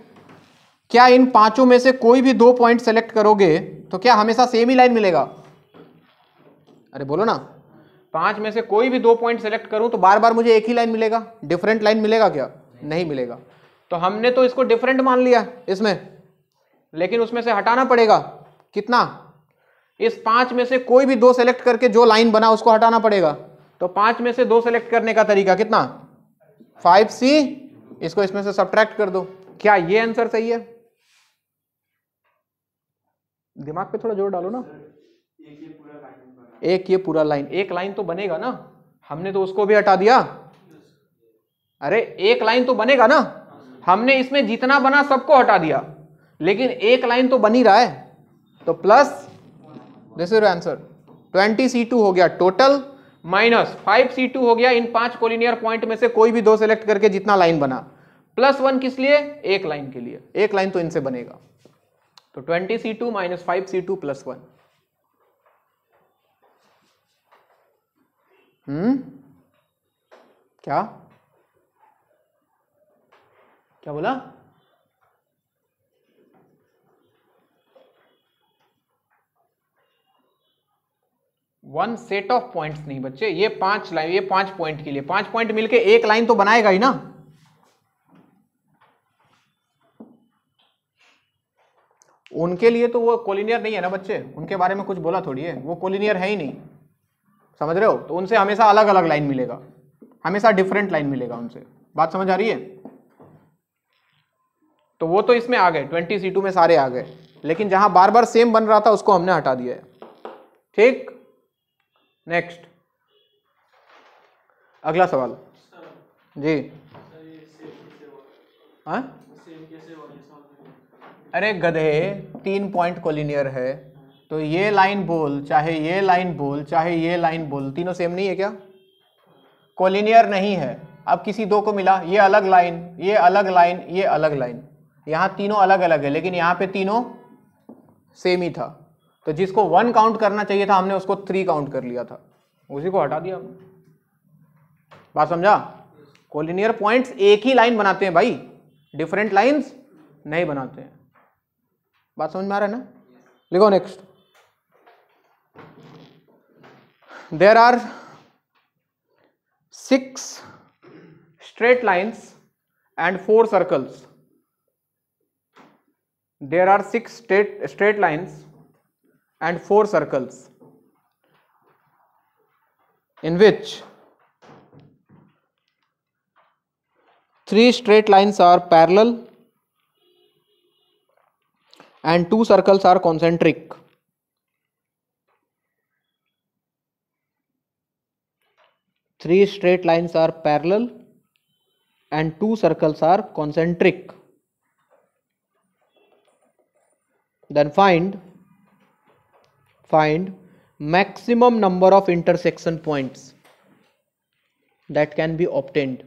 क्या इन पांचों में से कोई भी 2 पॉइंट सेलेक्ट करोगे तो क्या हमेशा सेम ही लाइन मिलेगा? अरे बोलो ना, 5 में से कोई भी 2 पॉइंट सेलेक्ट करूं तो बार बार मुझे एक ही लाइन मिलेगा? डिफरेंट लाइन मिलेगा क्या? नहीं मिलेगा। तो हमने तो इसको डिफरेंट मान लिया इसमें, लेकिन उसमें से हटाना पड़ेगा कितना? इस 5 में से कोई भी 2 सेलेक्ट करके जो लाइन बना उसको हटाना पड़ेगा। तो 5 में से 2 सेलेक्ट करने का तरीका कितना? 5C, इसको इसमें से सब्ट्रैक्ट कर दो। क्या ये आंसर सही है? दिमाग पे थोड़ा जोर डालो ना। एक ये पूरा लाइन, एक लाइन तो बनेगा ना, हमने तो उसको भी हटा दिया। अरे एक लाइन तो बनेगा ना, हमने इसमें जितना बना सबको हटा दिया, लेकिन एक लाइन तो बन ही रहा है, तो plus this is answer. 20C2 हो गया टोटल, माइनस 5C2 हो गया इन 5 कोलिनियर पॉइंट में से कोई भी 2 सेलेक्ट करके जितना लाइन बना, प्लस 1 किस लिए? एक लाइन के लिए। एक लाइन तो इनसे बनेगा, तो 20C2 माइनस 5C2 प्लस 1। क्या क्या बोला? वन सेट ऑफ पॉइंट्स नहीं बच्चे, ये 5 लाइन, ये 5 पॉइंट के लिए 5 पॉइंट मिलके एक लाइन तो बनाएगा ही ना। उनके लिए तो वो कोलिनियर नहीं है ना बच्चे, उनके बारे में कुछ बोला थोड़ी है, वो कोलिनियर है ही नहीं, समझ रहे हो? तो उनसे हमेशा अलग अलग लाइन मिलेगा, हमेशा डिफरेंट लाइन मिलेगा उनसे। बात समझ आ रही है? तो वो तो इसमें आ गए, 20C2 में सारे आ गए, लेकिन जहां बार बार सेम बन रहा था उसको हमने हटा दिया है। ठीक, नेक्स्ट अगला सवाल जी। हाँ, अरे गधे, 3 पॉइंट कोलिनियर है, तो ये लाइन बोल चाहे ये लाइन बोल चाहे ये लाइन बोल, तीनों सेम नहीं है क्या? कोलिनियर नहीं है, अब किसी दो को मिला, ये अलग लाइन, ये अलग लाइन, ये अलग लाइन, यहाँ तीनों अलग अलग है लेकिन यहाँ पे तीनों सेम ही था। तो जिसको 1 काउंट करना चाहिए था हमने उसको 3 काउंट कर लिया था, उसी को हटा दिया हमने। बात समझा? कोलिनियर पॉइंट्स एक ही लाइन बनाते हैं भाई, डिफरेंट लाइंस नहीं बनाते हैं। बात समझ में आ रहा है ना? लिखो next. There are 6 straight lines and 4 circles. There are 6 straight lines and 4 circles in which 3 straight lines are parallel and 2 circles are concentric. Three straight lines are parallel and 2 circles are concentric. Then find maximum number of intersection points that can be obtained.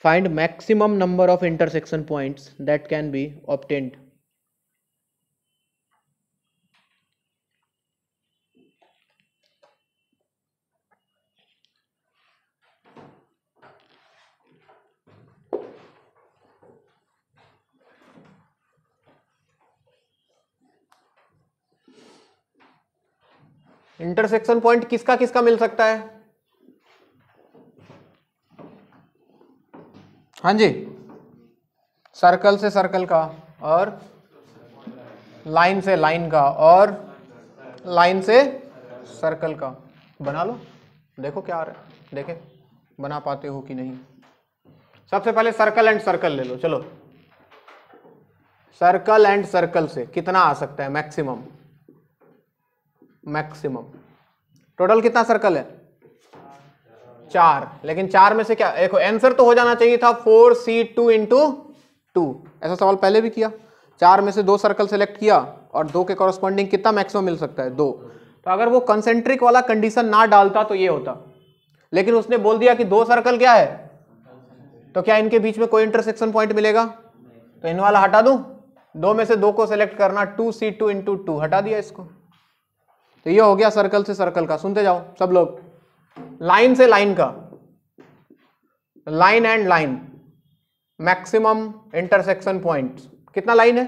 Find maximum number of intersection points that can be obtained. Intersection point किसका किसका मिल सकता है? हाँ जी, circle से circle का, और line से line का, और लाइन से सर्कल का। बना लो, देखो क्या आ रहा है, देखे बना पाते हो कि नहीं। सबसे पहले सर्कल एंड सर्कल ले लो। चलो, सर्कल एंड सर्कल से कितना आ सकता है? मैक्सिमम टोटल कितना सर्कल है? 4। लेकिन 4 में से क्या, देखो आंसर तो हो जाना चाहिए था 4c2 × 2। ऐसा सवाल पहले भी किया। 4 में से 2 सर्कल सेलेक्ट किया और 2 के कॉरस्पॉन्डिंग कितना मैक्सिमम मिल सकता है? 2। तो अगर वो कंसेंट्रिक वाला कंडीशन ना डालता तो ये होता, लेकिन उसने बोल दिया कि 2 सर्कल क्या है, तो क्या इनके बीच में कोई इंटरसेक्शन पॉइंट मिलेगा? तो इन वाला हटा दूं, 2 में से 2 को सेलेक्ट करना, 2c2 × 2, हटा दिया इसको। तो ये हो गया सर्कल से सर्कल का। सुनते जाओ सब लोग। लाइन से लाइन का, line and line, maximum intersection points कितना लाइन है?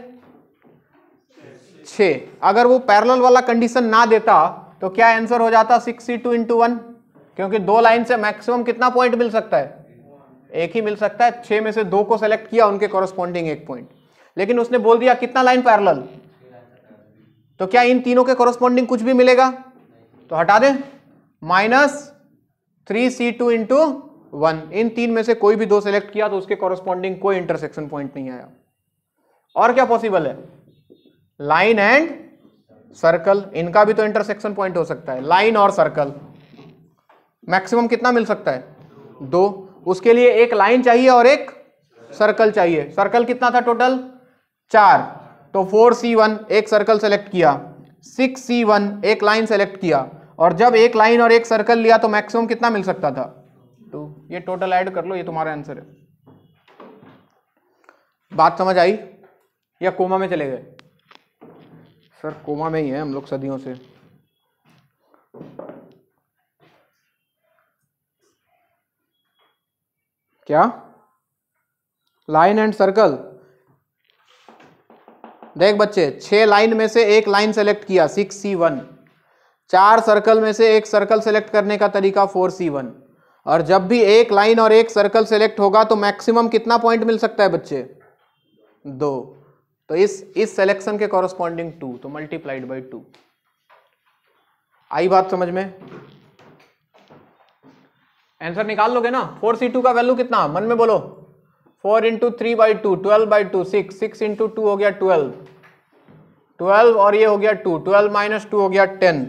6। अगर वो पैरेलल वाला कंडीशन ना देता तो क्या आंसर हो जाता? 6c2 × 1, क्योंकि 2 लाइन से मैक्सिमम कितना पॉइंट मिल सकता है? 1 ही मिल सकता है। 6 में से 2 को सेलेक्ट किया, उनके कॉरस्पॉन्डिंग 1 पॉइंट। लेकिन उसने बोल दिया कितना लाइन पैरेलल, तो क्या इन तीनों के कॉरस्पॉन्डिंग कुछ भी मिलेगा? तो हटा दें, -3c2 × 1। इन 3 में से कोई भी 2 सेलेक्ट किया तो उसके कॉरस्पॉन्डिंग कोई इंटरसेक्शन पॉइंट नहीं आया। और क्या पॉसिबल है? लाइन एंड सर्कल, इनका भी तो इंटरसेक्शन पॉइंट हो सकता है। लाइन और सर्कल मैक्सिमम कितना मिल सकता है? 2। उसके लिए एक लाइन चाहिए और एक सर्कल चाहिए। सर्कल कितना था टोटल? 4। तो 4c1 एक सर्कल सेलेक्ट किया, 6c1 एक लाइन सेलेक्ट किया, और जब एक लाइन और एक सर्कल लिया तो मैक्सिमम कितना मिल सकता था? 2। ये टोटल ऐड कर लो, ये तुम्हारा आंसर है। बात समझ आई या कोमा में चले गए? सर कोमा में ही है हम लोग सदियों से। क्या? Line and circle. देख बच्चे, 6 लाइन में से एक लाइन सेलेक्ट किया 6c1, 4 सर्कल में से एक सर्कल सेलेक्ट करने का तरीका 4c1, और जब भी एक लाइन और एक सर्कल सेलेक्ट होगा तो मैक्सिमम कितना पॉइंट मिल सकता है बच्चे? 2। तो इस सिलेक्शन के कॉरस्पॉन्डिंग 2, तो मल्टीप्लाइड बाई 2। आई बात समझ में? आंसर निकाल लोगे ना? 4c2 का वैल्यू कितना, मन में बोलो। 4 × 3/2, 12/2, 6 × 2 हो गया 12 और ये हो गया 2, 12 - 2 हो गया 10,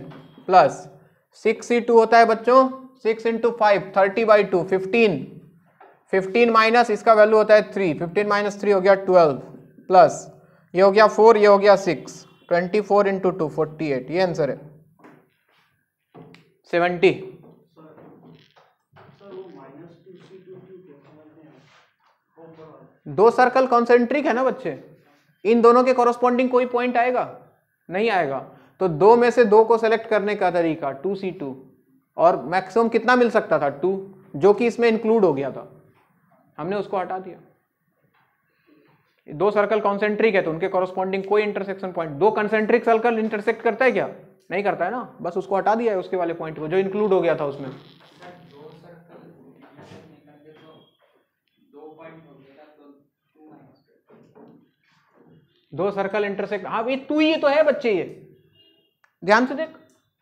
प्लस 6c2 होता है बच्चों 6 × 5, 30/2, 15 माइनस इसका वैल्यू होता है 3, 15 - 3 हो गया 12, प्लस ये हो गया 4, ये हो गया 6, 24 × 2 48। ये आंसर है 70। दो सर्कल कॉन्सेंट्रिक है ना बच्चे, इन दोनों के कॉरस्पॉन्डिंग कोई पॉइंट आएगा नहीं आएगा, तो दो में से दो को सेलेक्ट करने का तरीका 2C2, और मैक्सिमम कितना मिल सकता था 2, जो कि इसमें इंक्लूड हो गया था, हमने उसको हटा दिया। दो सर्कल कॉन्सेंट्रिक है तो उनके कॉरस्पॉन्डिंग कोई इंटरसेक्शन पॉइंट, दो कंसेंट्रिक सर्कल इंटरसेक्ट करता है क्या, नहीं करता है ना, बस उसको हटा दिया है उसके वाले पॉइंट को जो इंक्लूड हो गया था उसमें। दो सर्कल इंटरसेक्ट, हाँ ये 2 ही तो है बच्चे, ये ध्यान से देख,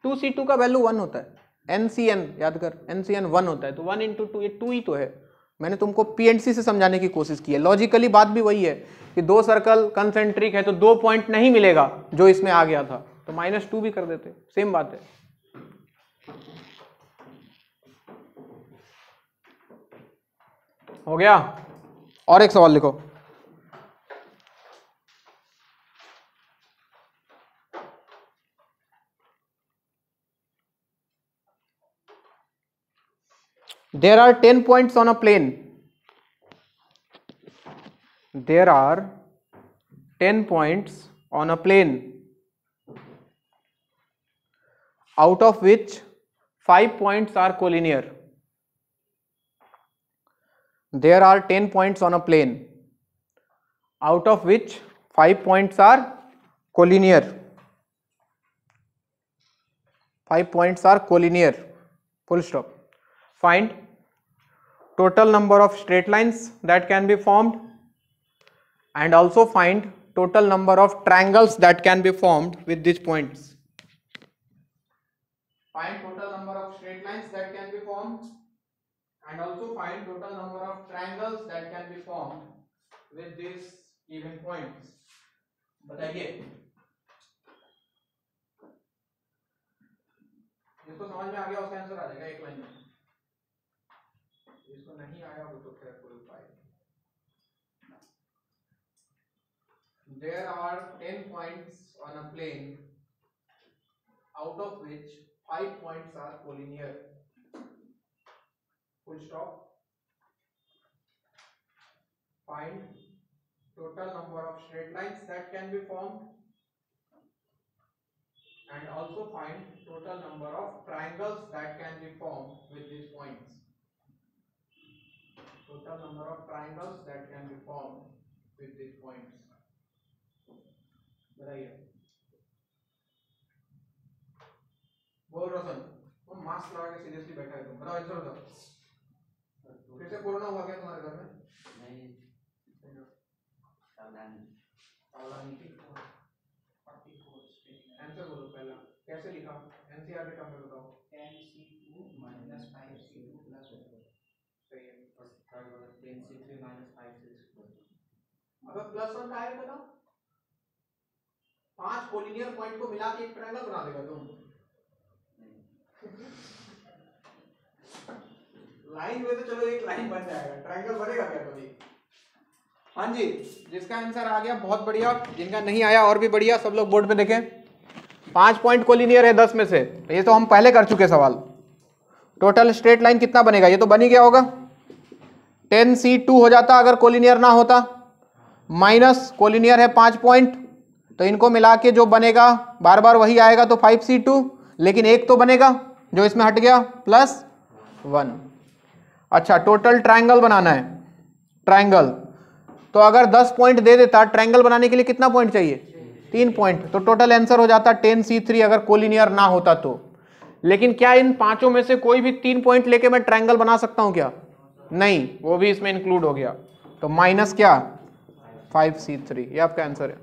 2C2 का वैल्यू 1 होता है, NCN याद कर, NCN 1 होता है, तो 1 × 2 ये 2 ही तो है। मैंने तुमको PNC से समझाने की कोशिश की है, लॉजिकली बात भी वही है कि दो सर्कल कंसेंट्रिक है तो दो पॉइंट नहीं मिलेगा जो इसमें आ गया था, तो -2 भी कर देते, सेम बात है। हो गया, और एक सवाल लिखो। There are 10 points on a plane. There are 10 points on a plane, out of which 5 points are collinear. There are 10 points on a plane, out of which 5 points are collinear. 5 points are collinear. Full stop. Find total number of straight lines that can be formed, and also find total number of triangles that can be formed with these points. Find total number of straight lines that can be formed, and also find total number of triangles that can be formed with these given points. बताइए, जिसको समझ में आ गया उसका answer आ जाएगा एक line में, जिसको नहीं आया वो तो फिर कोई उपाय नहीं। There are 10 points on a plane, out of which 5 points are collinear. Full stop. Find total number of straight lines that can be formed, and also find total number of triangles that can be formed with these points. Total number of triangles that can be formed with these points. बताइए, बोल रोशन, तुम mask लगा के seriously बैठा है, तुम बताओ answer बताओ। फिर से कोरोना हुआ क्या तुम्हारे घर में? नहीं, सावधानी थी। आंसर बोलो पहला, कैसे लिखा? NCR के टर्म में बताओ। 10C2 - 5C2 + 1। सही है। और थर्ड वाला 10C3 - 5C2। अबे +1 का है बताओ। 5 कोलिनियर पॉइंट को मिला के एक ट्रायंगल बना देगा तुम। लाइन में तो चलो एक लाइन बन जाएगा, ट्रायंगल बनेगा क्या कभी? हाँ जी, जिसका आंसर आ गया बहुत बढ़िया, जिनका नहीं आया और भी बढ़िया, सब लोग बोर्ड पे देखें। 5 पॉइंट कोलिनियर है 10 में से, ये तो हम पहले कर चुके सवाल। टोटल स्ट्रेट लाइन कितना बनेगा, ये तो बन ही गया होगा। 10C2 हो जाता अगर कोलिनियर ना होता, माइनस कोलिनियर है 5 पॉइंट, तो इनको मिला के जो बनेगा बार बार वही आएगा, तो 5C2, लेकिन एक तो बनेगा जो इसमें हट गया, +1। अच्छा, टोटल ट्रायंगल बनाना है, ट्रायंगल तो अगर 10 पॉइंट दे देता, ट्रायंगल बनाने के लिए कितना पॉइंट चाहिए? 3 पॉइंट, तो टोटल आंसर हो जाता 10C3 अगर कोलिनियर ना होता तो। लेकिन क्या इन पांचों में से कोई भी 3 पॉइंट लेके मैं ट्रायंगल बना सकता हूं क्या? नहीं, वो भी इसमें इंक्लूड हो गया, तो माइनस क्या? 5C3, ये आपका आंसर है।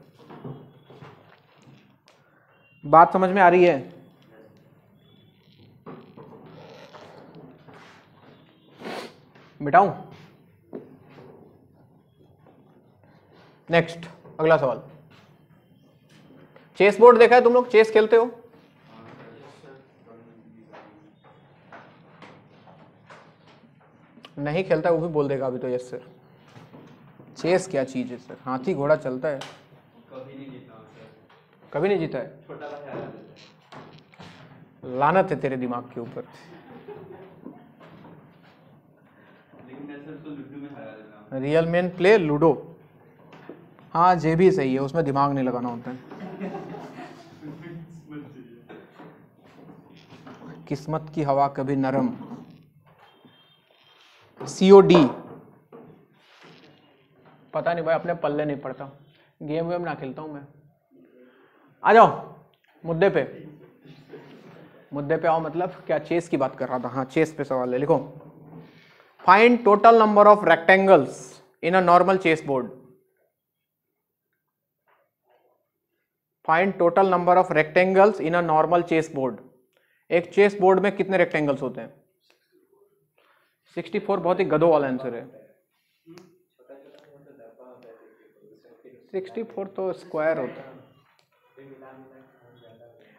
बात समझ में आ रही है? मिटाऊं? नेक्स्ट, अगला सवाल। चेस बोर्ड देखा है तुम लोग? चेस खेलते हो? नहीं खेलता वो भी बोल देगा अभी तो यस सर। चेस क्या चीज है सर? हाथी घोड़ा चलता है। कभी नहीं जीता सर। कभी नहीं जीता है? छोटा सा लानत है तेरे दिमाग के ऊपर। लेकिन मैं सर तो लूडो में हरा देता हूं। Real main play ludo. हाँ ये भी सही है, उसमें दिमाग नहीं लगाना होता है। किस्मत की हवा कभी नरम, COD। पता नहीं भाई, अपने पल्ले नहीं पड़ता, गेम वेम ना खेलता हूं मैं। आ जाओ मुद्दे पे, मुद्दे पे आओ। मतलब क्या, चेस की बात कर रहा था। हाँ चेस पे सवाल है, लिखो। Find total number of rectangles in a normal chess board. Find total number of rectangles in a normal chess board. एक चेस बोर्ड में कितने रेक्टेंगल्स होते हैं? 64। बहुत ही गधों वाला आंसर है। 64 तो स्क्वायर होता है।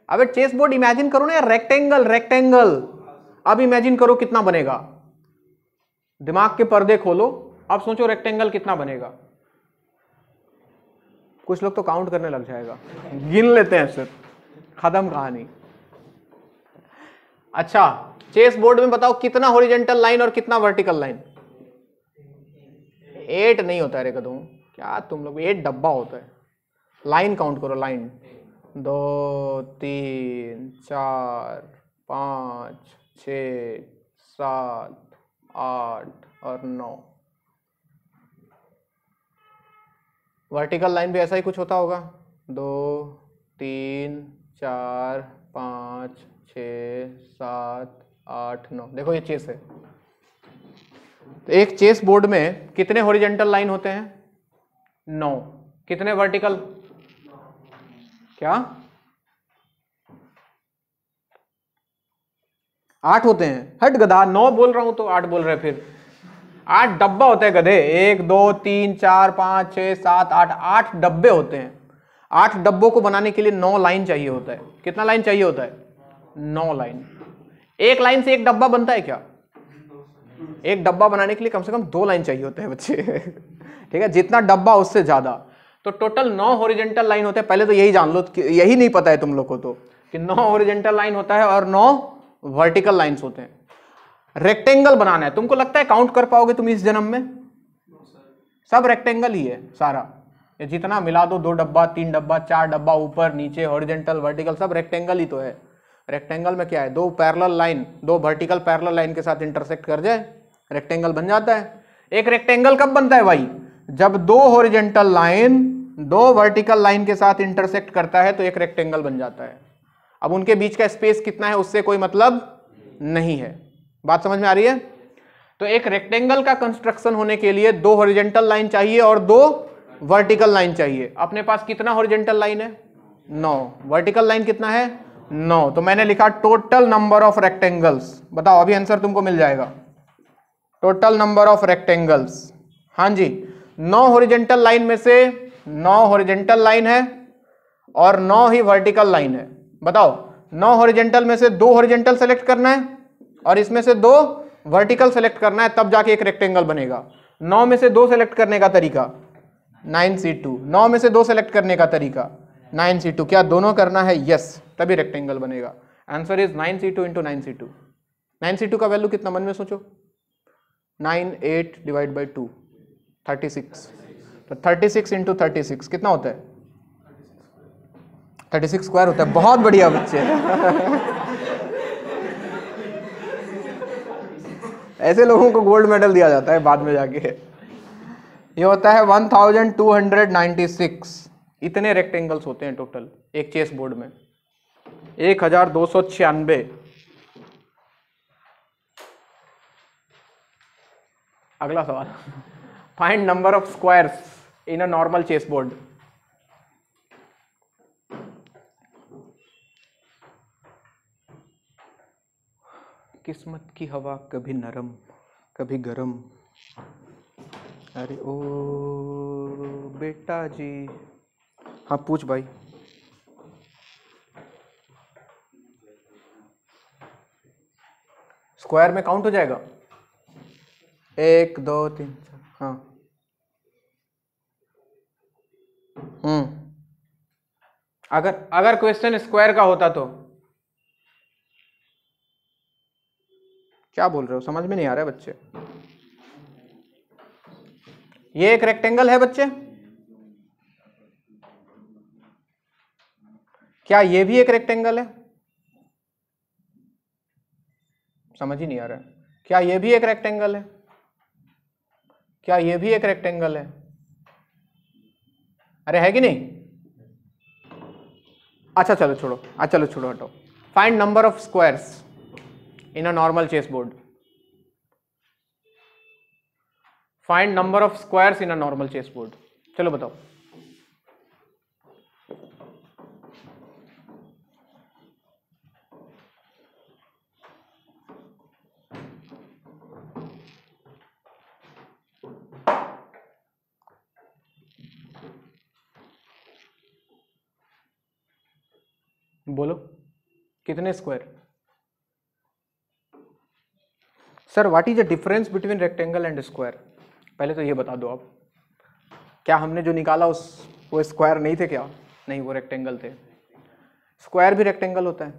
अब चेस बोर्ड इमेजिन करो ना यार, रेक्टेंगल रेक्टेंगल। अब इमेजिन करो कितना बनेगा, दिमाग के पर्दे खोलो, अब सोचो रेक्टेंगल कितना बनेगा। कुछ लोग तो काउंट करने लग जाएगा, गिन लेते हैं सिर्फ, खत्म कहानी। अच्छा चेस बोर्ड में बताओ कितना हॉरिजॉन्टल लाइन और कितना वर्टिकल लाइन? 8 नहीं होता है रे कदम, क्या तुम लोग, 8 डब्बा होता है। लाइन काउंट करो, लाइन 2 3 4 5 6 7 8 और 9। वर्टिकल लाइन भी ऐसा ही कुछ होता होगा, 2 3 4 5 6 7 8 9। देखो ये चेस है, तो एक चेस बोर्ड में कितने हॉरिजॉन्टल लाइन होते हैं? 9। कितने वर्टिकल? क्या 8 होते हैं? हट गधा, 9 बोल रहा हूं तो 8 बोल रहे फिर। 8 डब्बा होते हैं गधे, 1 2 3 4 5 6 7 8, 8 डब्बे होते हैं। 8 डब्बों को बनाने के लिए 9 लाइन चाहिए होता है। कितना लाइन चाहिए होता है? 9 लाइन। एक लाइन से एक डब्बा बनता है क्या? एक डब्बा बनाने के लिए कम से कम 2 लाइन चाहिए होते हैं बच्चे। ठीक है, जितना डब्बा उससे ज्यादा। तो टोटल 9 हॉरिजॉन्टल लाइन होते हैं। पहले तो यही जान लो, यही नहीं पता है तुम लोग को तो, कि 9 हॉरिजॉन्टल लाइन होता है और 9 वर्टिकल लाइंस होते हैं। रेक्टेंगल बनाना है, तुमको लगता है काउंट कर पाओगे तुम इस जन्म में? सब रेक्टेंगल ही है सारा, ये जितना मिला दो, 2 डब्बा 3 डब्बा 4 डब्बा, ऊपर नीचे हॉरिजॉन्टल वर्टिकल, सब रेक्टेंगल ही तो है। रेक्टेंगल में क्या है, 2 parallel line, 2 vertical parallel line के साथ इंटरसेक्ट कर जाए, रेक्टेंगल बन जाता है। एक रेक्टेंगल कब बनता है भाई? जब 2 हॉरिजॉन्टल लाइन 2 वर्टिकल लाइन के साथ इंटरसेक्ट करता है तो एक रेक्टेंगल बन जाता है। अब उनके बीच का स्पेस कितना है उससे कोई मतलब नहीं है। बात समझ में आ रही है? तो एक रेक्टेंगल का कंस्ट्रक्शन होने के लिए 2 हॉरिजॉन्टल लाइन चाहिए और 2 वर्टिकल लाइन चाहिए। अपने पास कितना हॉरिजॉन्टल लाइन है? 9। वर्टिकल लाइन कितना है? 9। तो मैंने लिखा टोटल नंबर ऑफ रेक्टेंगल्स। बताओ, अभी आंसर तुमको मिल जाएगा। टोटल नंबर ऑफ रेक्टेंगल्स, हाँ जी, 9 हॉरिजॉन्टल लाइन में से 9 हॉरिजॉन्टल लाइन है और 9 ही वर्टिकल लाइन है। बताओ, 9 हॉरिजॉन्टल में से 2 हॉरिजॉन्टल सेलेक्ट करना है और इसमें से 2 वर्टिकल सेलेक्ट करना है, तब जाके एक रेक्टेंगल बनेगा। 9 में से 2 सेलेक्ट करने का तरीका 9C2, 9 में से 2 सेलेक्ट करने का तरीका 9C2। क्या दोनों करना है? यस, तभी रेक्टेंगल बनेगा। Answer is 9C2 into 9C2। 9C2 का वैल्यू कितना, मन में सोचो। 9 8 डिवाइड बाई 2 36। तो 36 इंटू 36 कितना होता है? 36 स्क्वायर होता है। बहुत बढ़िया बच्चे। ऐसे लोगों को गोल्ड मेडल दिया जाता है बाद में जाके। ये होता है 1296। इतने रेक्टेंगल्स होते हैं टोटल एक चेस बोर्ड में, 1296। अगला सवाल, find number of squares in a normal chess board. किस्मत की हवा कभी नरम कभी गरम। अरे ओ बेटा जी, हाँ पूछ भाई। स्क्वायर में काउंट हो जाएगा? 1 2 3 4। हाँ अगर क्वेश्चन स्क्वायर का होता तो क्या बोल रहे हो, समझ में नहीं आ रहा है बच्चे। ये एक रेक्टेंगल है बच्चे, क्या ये भी एक रेक्टेंगल है? समझ ही नहीं आ रहा है। क्या ये भी एक रेक्टेंगल है? क्या ये भी एक रेक्टेंगल है? अरे है कि नहीं? अच्छा चलो छोड़ो, अच्छा चलो छोड़ो हटो। Find number of squares in a normal chess board. Find number of squares in a normal chess board. चलो बताओ। बोलो कितने square? Sir what is the difference between rectangle and square? पहले तो ये बता दो आप, क्या हमने जो निकाला उस वो स्क्वायर नहीं थे क्या? नहीं, वो रेक्टेंगल थे। स्क्वायर भी रेक्टेंगल होता है,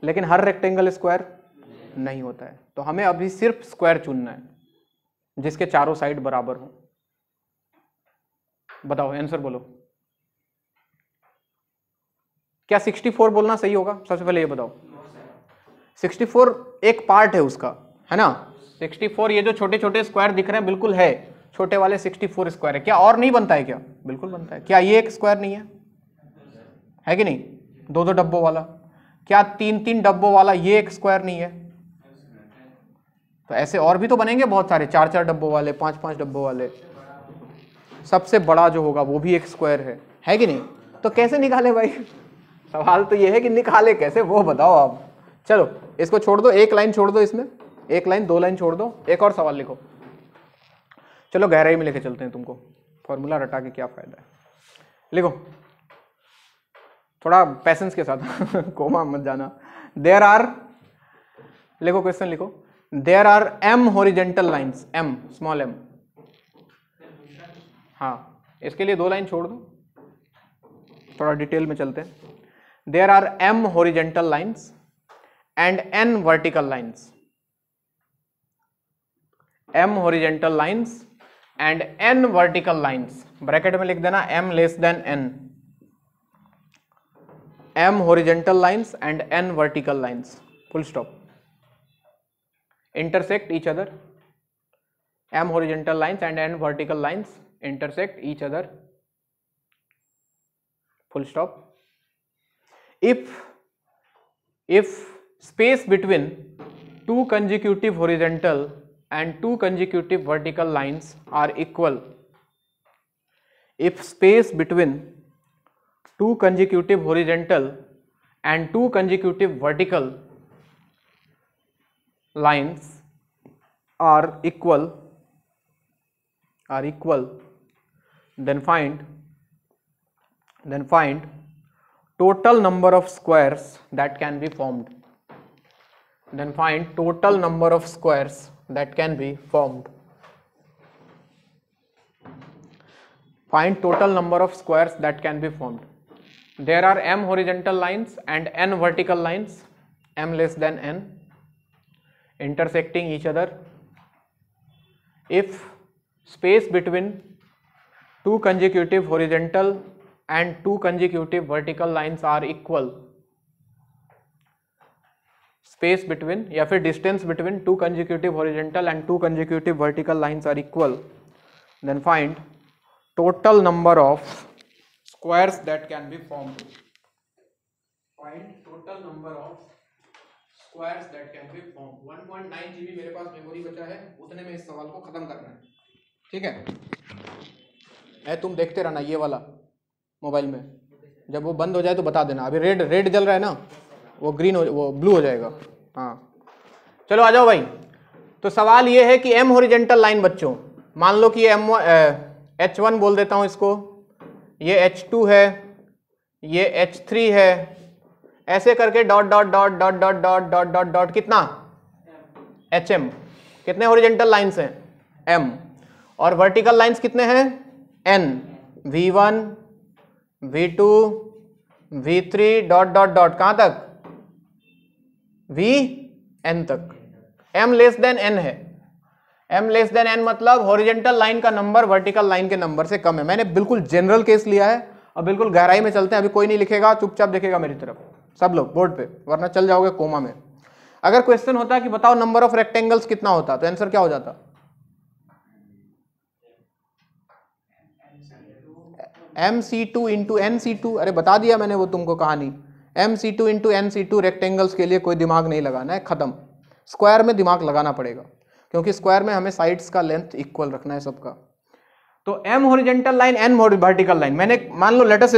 लेकिन हर रेक्टेंगल स्क्वायर नहीं होता है। तो हमें अभी सिर्फ स्क्वायर चुनना है जिसके चारों साइड बराबर हो। बताओ आंसर बोलो। क्या 64 बोलना सही होगा? सबसे पहले ये बताओ। 64 एक पार्ट है उसका, है ना? 64 ये जो छोटे छोटे स्क्वायर दिख रहे हैं बिल्कुल है, छोटे वाले 64 स्क्वायर है। क्या और नहीं बनता है क्या? बिल्कुल बनता है। क्या ये एक स्क्वायर नहीं है कि नहीं? दो दो डब्बों वाला। क्या तीन तीन डब्बों वाला ये एक स्क्वायर नहीं है? तो ऐसे और भी तो बनेंगे बहुत सारे, चार चार डब्बों वाले, पांच पांच डब्बों वाले। सबसे बड़ा जो होगा वो भी एक स्क्वायर है कि नहीं? तो कैसे निकाले भाई? सवाल तो ये है कि निकाले कैसे, वो बताओ आप। चलो इसको छोड़ दो, एक लाइन छोड़ दो इसमें, एक लाइन दो लाइन छोड़ दो, एक और सवाल लिखो। चलो गहराई में लेके चलते हैं तुमको, फॉर्मूला रटा के क्या फायदा है। लिखो थोड़ा पैसेंस के साथ कोमा मत जाना। देयर आर, लिखो क्वेश्चन लिखो। There are m horizontal lines, m small m। हाँ इसके लिए दो लाइन छोड़ दो, थोड़ा डिटेल में चलते हैं। There are m horizontal lines and n vertical lines. m horizontal lines and n vertical lines, bracket में लिख देना m less than n। m horizontal lines and n vertical lines, full stop, intersect each other. m horizontal lines and n vertical lines intersect each other, full stop. If space between two consecutive horizontal and two consecutive vertical lines are equal, if space between two consecutive horizontal and two consecutive vertical lines are equal, then find total number of squares that can be formed. Then find total number of squares that can be formed. Find total number of squares that can be formed. There are m horizontal lines and n vertical lines, m less than n, intersecting each other. If space between two consecutive horizontal and two consecutive vertical lines are equal, space between या फिर distance between two consecutive horizontal and two consecutive vertical lines are equal, then find total number of squares that can be formed. Find total number of squares that can be formed. 1.9 GB मेरे पास memory बचा है, उतने में इस सवाल को खत्म करना है, ठीक है? तुम देखते रहना ये वाला मोबाइल में, जब वो बंद हो जाए तो बता देना। अभी रेड जल रहा है ना, वो ग्रीन हो, वो ब्लू हो जाएगा। हाँ चलो आ जाओ भाई। तो सवाल ये है कि m हॉरिजेंटल लाइन बच्चों, मान लो कि ये H1 बोल देता हूं इसको, ये H2 है, ये H3 है, ऐसे करके dot dot dot dot dot dot dot dot dot कितना HM। कितने हॉरिजेंटल लाइंस हैं? M। और वर्टिकल लाइंस कितने हैं? N। V1 V2 V3 dot dot dot कहां तक? Vn तक। M लेस देन n है, m लेस देन n मतलब हॉरिजॉन्टल लाइन का नंबर वर्टिकल लाइन के नंबर से कम है। मैंने बिल्कुल जनरल केस लिया है और बिल्कुल गहराई में चलते हैं। अभी कोई नहीं लिखेगा, चुपचाप देखेगा मेरी तरफ सब लोग बोर्ड पे, वरना चल जाओगे कोमा में। अगर क्वेश्चन होता कि बताओ नंबर ऑफ रेक्टेंगल्स कितना होता, तो आंसर क्या हो जाता? mc2 into nc2। अरे बता दिया मैंने वो तुमको कहानी, mc2 इंटू nc2 रेक्टेंगल्स के लिए कोई दिमाग नहीं लगाना है, खत्म। स्क्वायर में दिमाग लगाना पड़ेगा, क्योंकि स्क्वायर में हमें साइड्स का लेंथ इक्वल रखना है सबका। तो m horizontal line, n vertical line. मैंने मान लो लेट अस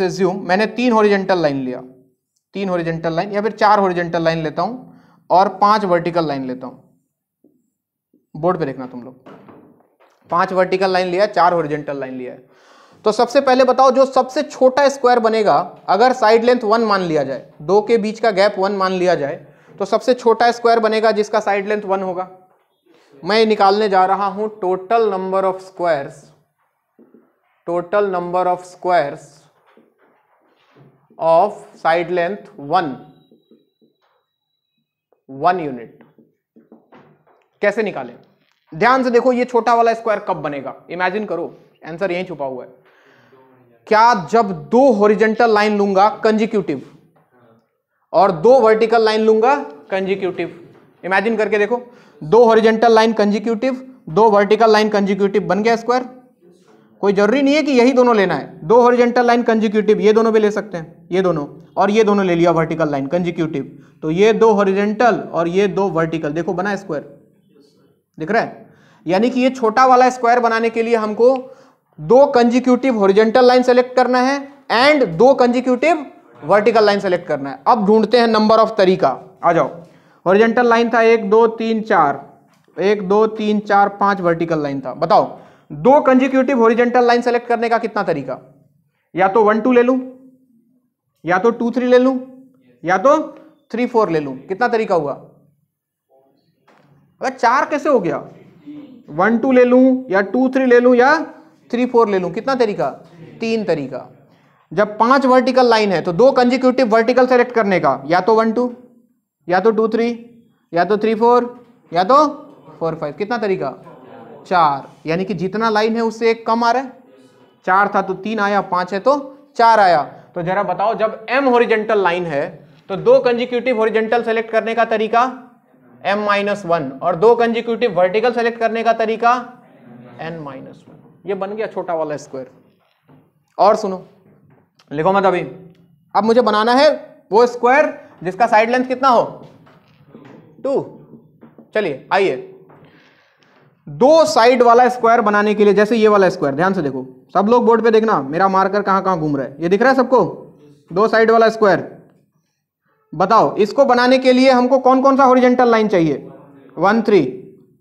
एज्यूम मैंने 3 हॉरिजॉन्टल लाइन लिया, 3 हॉरिजॉन्टल लाइन या फिर 4 हॉरिजॉन्टल लाइन लेता हूं और 5 वर्टिकल लाइन लेता हूं। बोर्ड पे देखना तुम लोग, 5 वर्टिकल लाइन लिया, 4 हॉरिजॉन्टल लाइन लिया है। तो सबसे पहले बताओ जो सबसे छोटा स्क्वायर बनेगा, अगर साइड लेंथ 1 मान लिया जाए, 2 के बीच का गैप 1 मान लिया जाए, तो सबसे छोटा स्क्वायर बनेगा जिसका साइड लेंथ 1 होगा। मैं निकालने जा रहा हूं total number of squares of side length 1 unit. कैसे निकालें? ध्यान से देखो, ये छोटा वाला स्क्वायर कब बनेगा, इमेजिन करो, आंसर यहीं छुपा हुआ है। क्या जब 2 हॉरिजॉन्टल लाइन लूंगा कंजिक्यूटिव और 2 वर्टिकल लाइन लूंगा कंजिक्यूटिव। इमेजिन करके देखो, 2 horizontal line consecutive, 2 vertical line consecutive, बन गया स्क्वायर। कोई जरूरी नहीं है कि यही दोनों लेना है, 2 हॉरिजॉन्टल लाइन कंजिक्यूटिव, ये दोनों भी ले सकते हैं, ये दोनों और ये दोनों ले लिया वर्टिकल लाइन कंजिक्यूटिव, तो ये 2 हॉरिजॉन्टल और ये 2 वर्टिकल, देखो बना स्क्वायर, दिख रहा है। यानी कि ये छोटा वाला स्क्वायर बनाने के लिए हमको 2 कंजिक्यूटिव हॉरिजॉन्टल लाइन सेलेक्ट करना है and 2 consecutive vertical line select करना है। अब ढूंढते हैं नंबर ऑफ तरीका। आ जाओ, हॉरिजॉन्टल लाइन था 1 2 3 4, 1 2 3 4 5 वर्टिकल लाइन था। बताओ 2 कंजिक्यूटिव हॉरिजॉन्टल लाइन सेलेक्ट करने का कितना तरीका? या तो 1 2 ले लूं, या तो 2 3 ले लूं, या तो 3 4 ले लूं। कितना तरीका हुआ? अगर 4 कैसे हो गया? 1 2 ले लूं या 2 3 ले लूं या 3 4 ले लूं। कितना तरीका? 3 तरीका। जब 5 वर्टिकल लाइन है तो 2 कंजिक्यूटिव वर्टिकल सेलेक्ट करने का, या तो 1 2, या तो 2 3, या तो 3 4, या तो 4 5। कितना तरीका? 4। यानी कि जितना लाइन है उससे एक कम आ रहा है। 4 था तो 3 आया, 5 है तो 4 आया। तो जरा बताओ, जब m हॉरिजॉन्टल लाइन है तो 2 कंजिक्यूटिव हॉरिजॉन्टल सेलेक्ट करने का तरीका m-1 और 2 कंजिक्यूटिव वर्टिकल सेलेक्ट करने का तरीका n-1। ये बन गया छोटा वाला स्क्वायर। और सुनो, लिखो मत अभी। अब मुझे बनाना है वो स्क्वायर जिसका साइड लेंथ कितना हो? 2। चलिए आइए, 2 साइड वाला स्क्वायर बनाने के लिए, जैसे ये वाला स्क्वायर, ध्यान से देखो सब लोग, बोर्ड पे देखना मेरा मार्कर कहां कहां घूम रहा है, ये दिख रहा है सबको? 2 साइड वाला स्क्वायर। बताओ इसको बनाने के लिए हमको कौन कौन सा हॉरिजॉन्टल लाइन चाहिए? 1 3,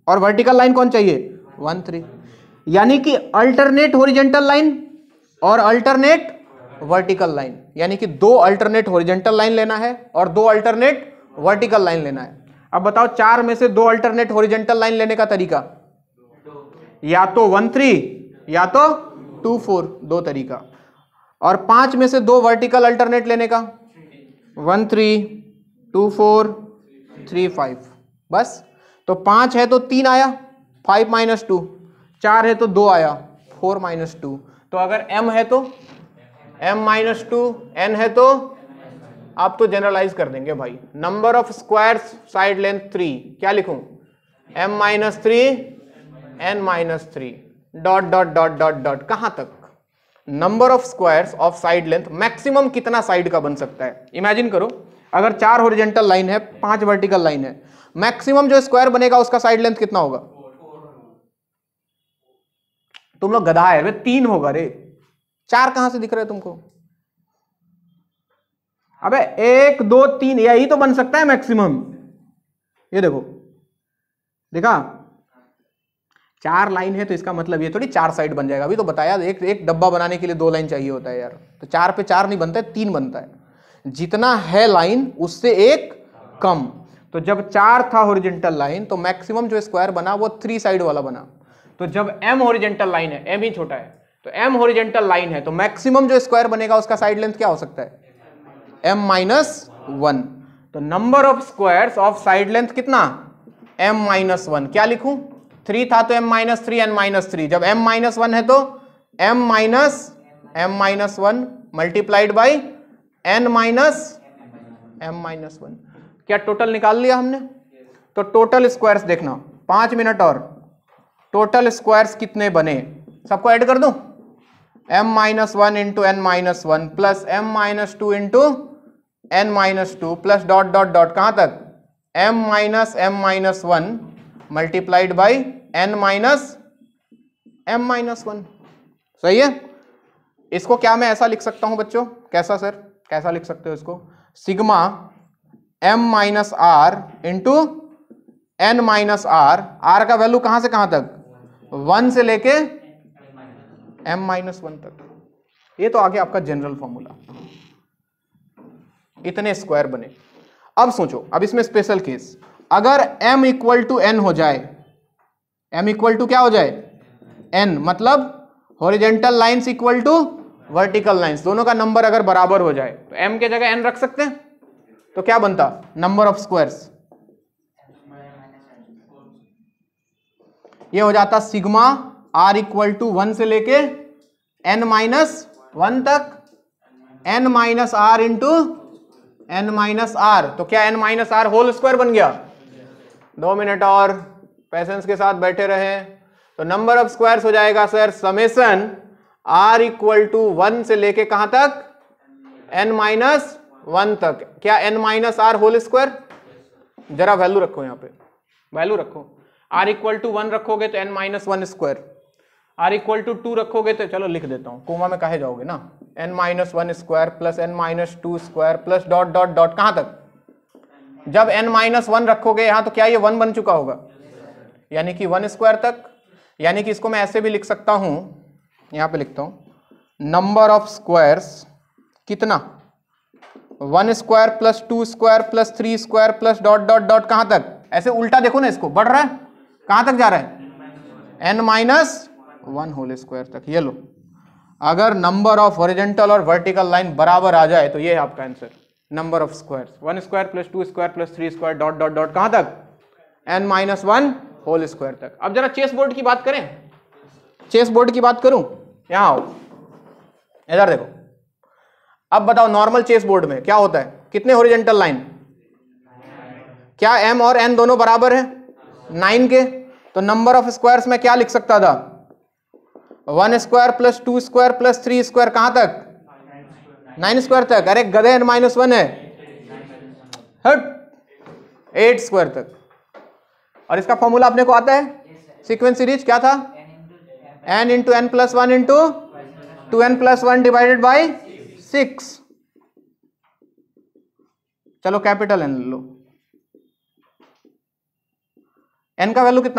और वर्टिकल लाइन कौन चाहिए? 1 3। यानी कि अल्टरनेट हॉरिजॉन्टल लाइन और अल्टरनेट वर्टिकल लाइन, यानी कि 2 अल्टरनेट हॉरिजॉन्टल लाइन लेना है और 2 अल्टरनेट वर्टिकल लाइन लेना है। अब बताओ 4 में से 2 अल्टरनेट हॉरिजॉन्टल लाइन लेने का तरीका, या तो 1 3 या तो 2 4, 2 तरीका। और 5 में से 2 वर्टिकल अल्टरनेट लेने का, 1 3 2 4 3 5। बस। तो 5 है तो 3 आया, 5 - 2, 4 है तो 2 आया, 4 - 2। तो अगर m है तो m-2, n है तो, आप तो जनरलाइज कर देंगे भाई, number of squares side length 3, क्या लिखूं? m-3 n-3 dot dot dot dot dot. कहां तक? Number of squares of side length, maximum कितना साइड का बन सकता है। इमेजिन करो, अगर 4 हॉरिजॉन्टल लाइन है, 5 वर्टिकल लाइन है, मैक्सिमम जो स्क्वायर बनेगा उसका साइड लेंथ कितना होगा? तुम लोग गधा है, 3 होगा रे, 4 कहां से दिख रहा है तुमको? अबे 1 2 3, यही तो बन सकता है मैक्सिमम। ये देखो, देखा? 4 लाइन है तो इसका मतलब ये थोड़ी 4 साइड बन जाएगा। अभी तो बताया, एक डब्बा बनाने के लिए 2 लाइन चाहिए होता है यार। तो 4 पे 4 नहीं बनता है, 3 बनता है। जितना है लाइन उससे एक कम। तो जब 4 था हॉरिजॉन्टल लाइन तो मैक्सिमम जो स्क्वायर बना वो 3 साइड वाला बना। तो जब m हॉरिजॉन्टल लाइन है, m ही छोटा है, तो m हॉरिजॉन्टल लाइन है तो मैक्सिमम जो स्क्वायर बनेगा उसका साइड लेंथ क्या हो सकता है? m-1। तो number of squares of side length कितना? m-1। क्या लिखूं? 3 था तो m-3 n-3, जब m-1 है तो m-1 मल्टीप्लाइड बाई n-m-1। क्या टोटल निकाल लिया हमने? तो टोटल स्क्वायर्स देखना, 5 मिनट और, टोटल स्क्वायर्स कितने बने सबको ऐड कर दूं, m-1 into n-1 plus m-2 into n-2 plus dot dot dot कहां तक m-1 मल्टीप्लाइड बाई n-m-1। सही है। इसको क्या मैं ऐसा लिख सकता हूं बच्चों? कैसा सर, कैसा लिख सकते हो इसको? Sigma m-r into n-r, r का वैल्यू कहां से कहां तक, 1 से लेके m-1 तक। ये तो आगे आपका जनरल फॉर्मूला। इतने स्क्वायर बने। अब सोचो, अब इसमें स्पेशल केस, अगर m इक्वल टू n हो जाए, m इक्वल टू क्या हो जाए, n, मतलब horizontal lines equal to vertical lines, दोनों का नंबर अगर बराबर हो जाए तो m के जगह n रख सकते हैं, तो क्या बनता, नंबर ऑफ स्क्वायर्स। ये हो जाता सिग्मा r इक्वल टू 1 से लेके n-1 तक, n-r इंटू n-r, तो क्या n-r होल स्क्वायर बन गया। 2 मिनट और पेशेंस के साथ बैठे रहे। तो नंबर ऑफ स्क्वायर्स हो जाएगा sir summation r equal to 1 से लेके कहां तक, n-1 तक। क्या n-r होल स्क्वायर, जरा वैल्यू रखो, यहां पे वैल्यू रखो, r इक्वल टू 1 रखोगे तो n-1 square, r equal to 2 रखोगे तो, चलो लिख देता हूं, कोमा में काहे जाओगे ना, n-1 square plus n-2 square plus dot dot dot कहां तक, जब n-1 रखोगे यहां तो क्या ये 1 बन चुका होगा, यानी कि 1 स्क्वायर तक। यानी कि इसको मैं ऐसे भी लिख सकता हूं, यहां पे लिखता हूं, नंबर ऑफ स्क्वायर्स कितना, 1 square plus 2 square plus 3 square plus dot dot dot कहां तक, ऐसे उल्टा देखो ना, इसको बढ़ रहा है, कहां तक जा रहा है, n-1 होल स्क्वायर तक। ये लो, अगर नंबर ऑफ हॉरिजॉन्टल और वर्टिकल लाइन बराबर आ जाए तो ये है आपका answer, number of squares, 1 square plus 2 square plus 3 square dot dot dot कहां तक, n-1 होल स्क्वायर तक। अब जरा चेस बोर्ड की बात करें, चेस बोर्ड की बात करूं, यहां आओ, इधर देखो। अब बताओ नॉर्मल चेस बोर्ड में क्या होता है, कितने हॉरिजॉन्टल लाइन, क्या m और n दोनों बराबर है 9 के, तो नंबर ऑफ स्क्वायर्स में क्या लिख सकता था, 1 square plus 2 square plus 3 square कहां तक, 9 स्क्वायर तक। अरे गधे n-1 है, हट 8 स्क्वायर तक। और इसका फॉर्मूला अपने को आता है, सीक्वेंस सीरीज क्या था, n into n plus 1 into 2n plus 1 divided by 6। चलो कैपिटल n लो, n का वैल्यू कितना,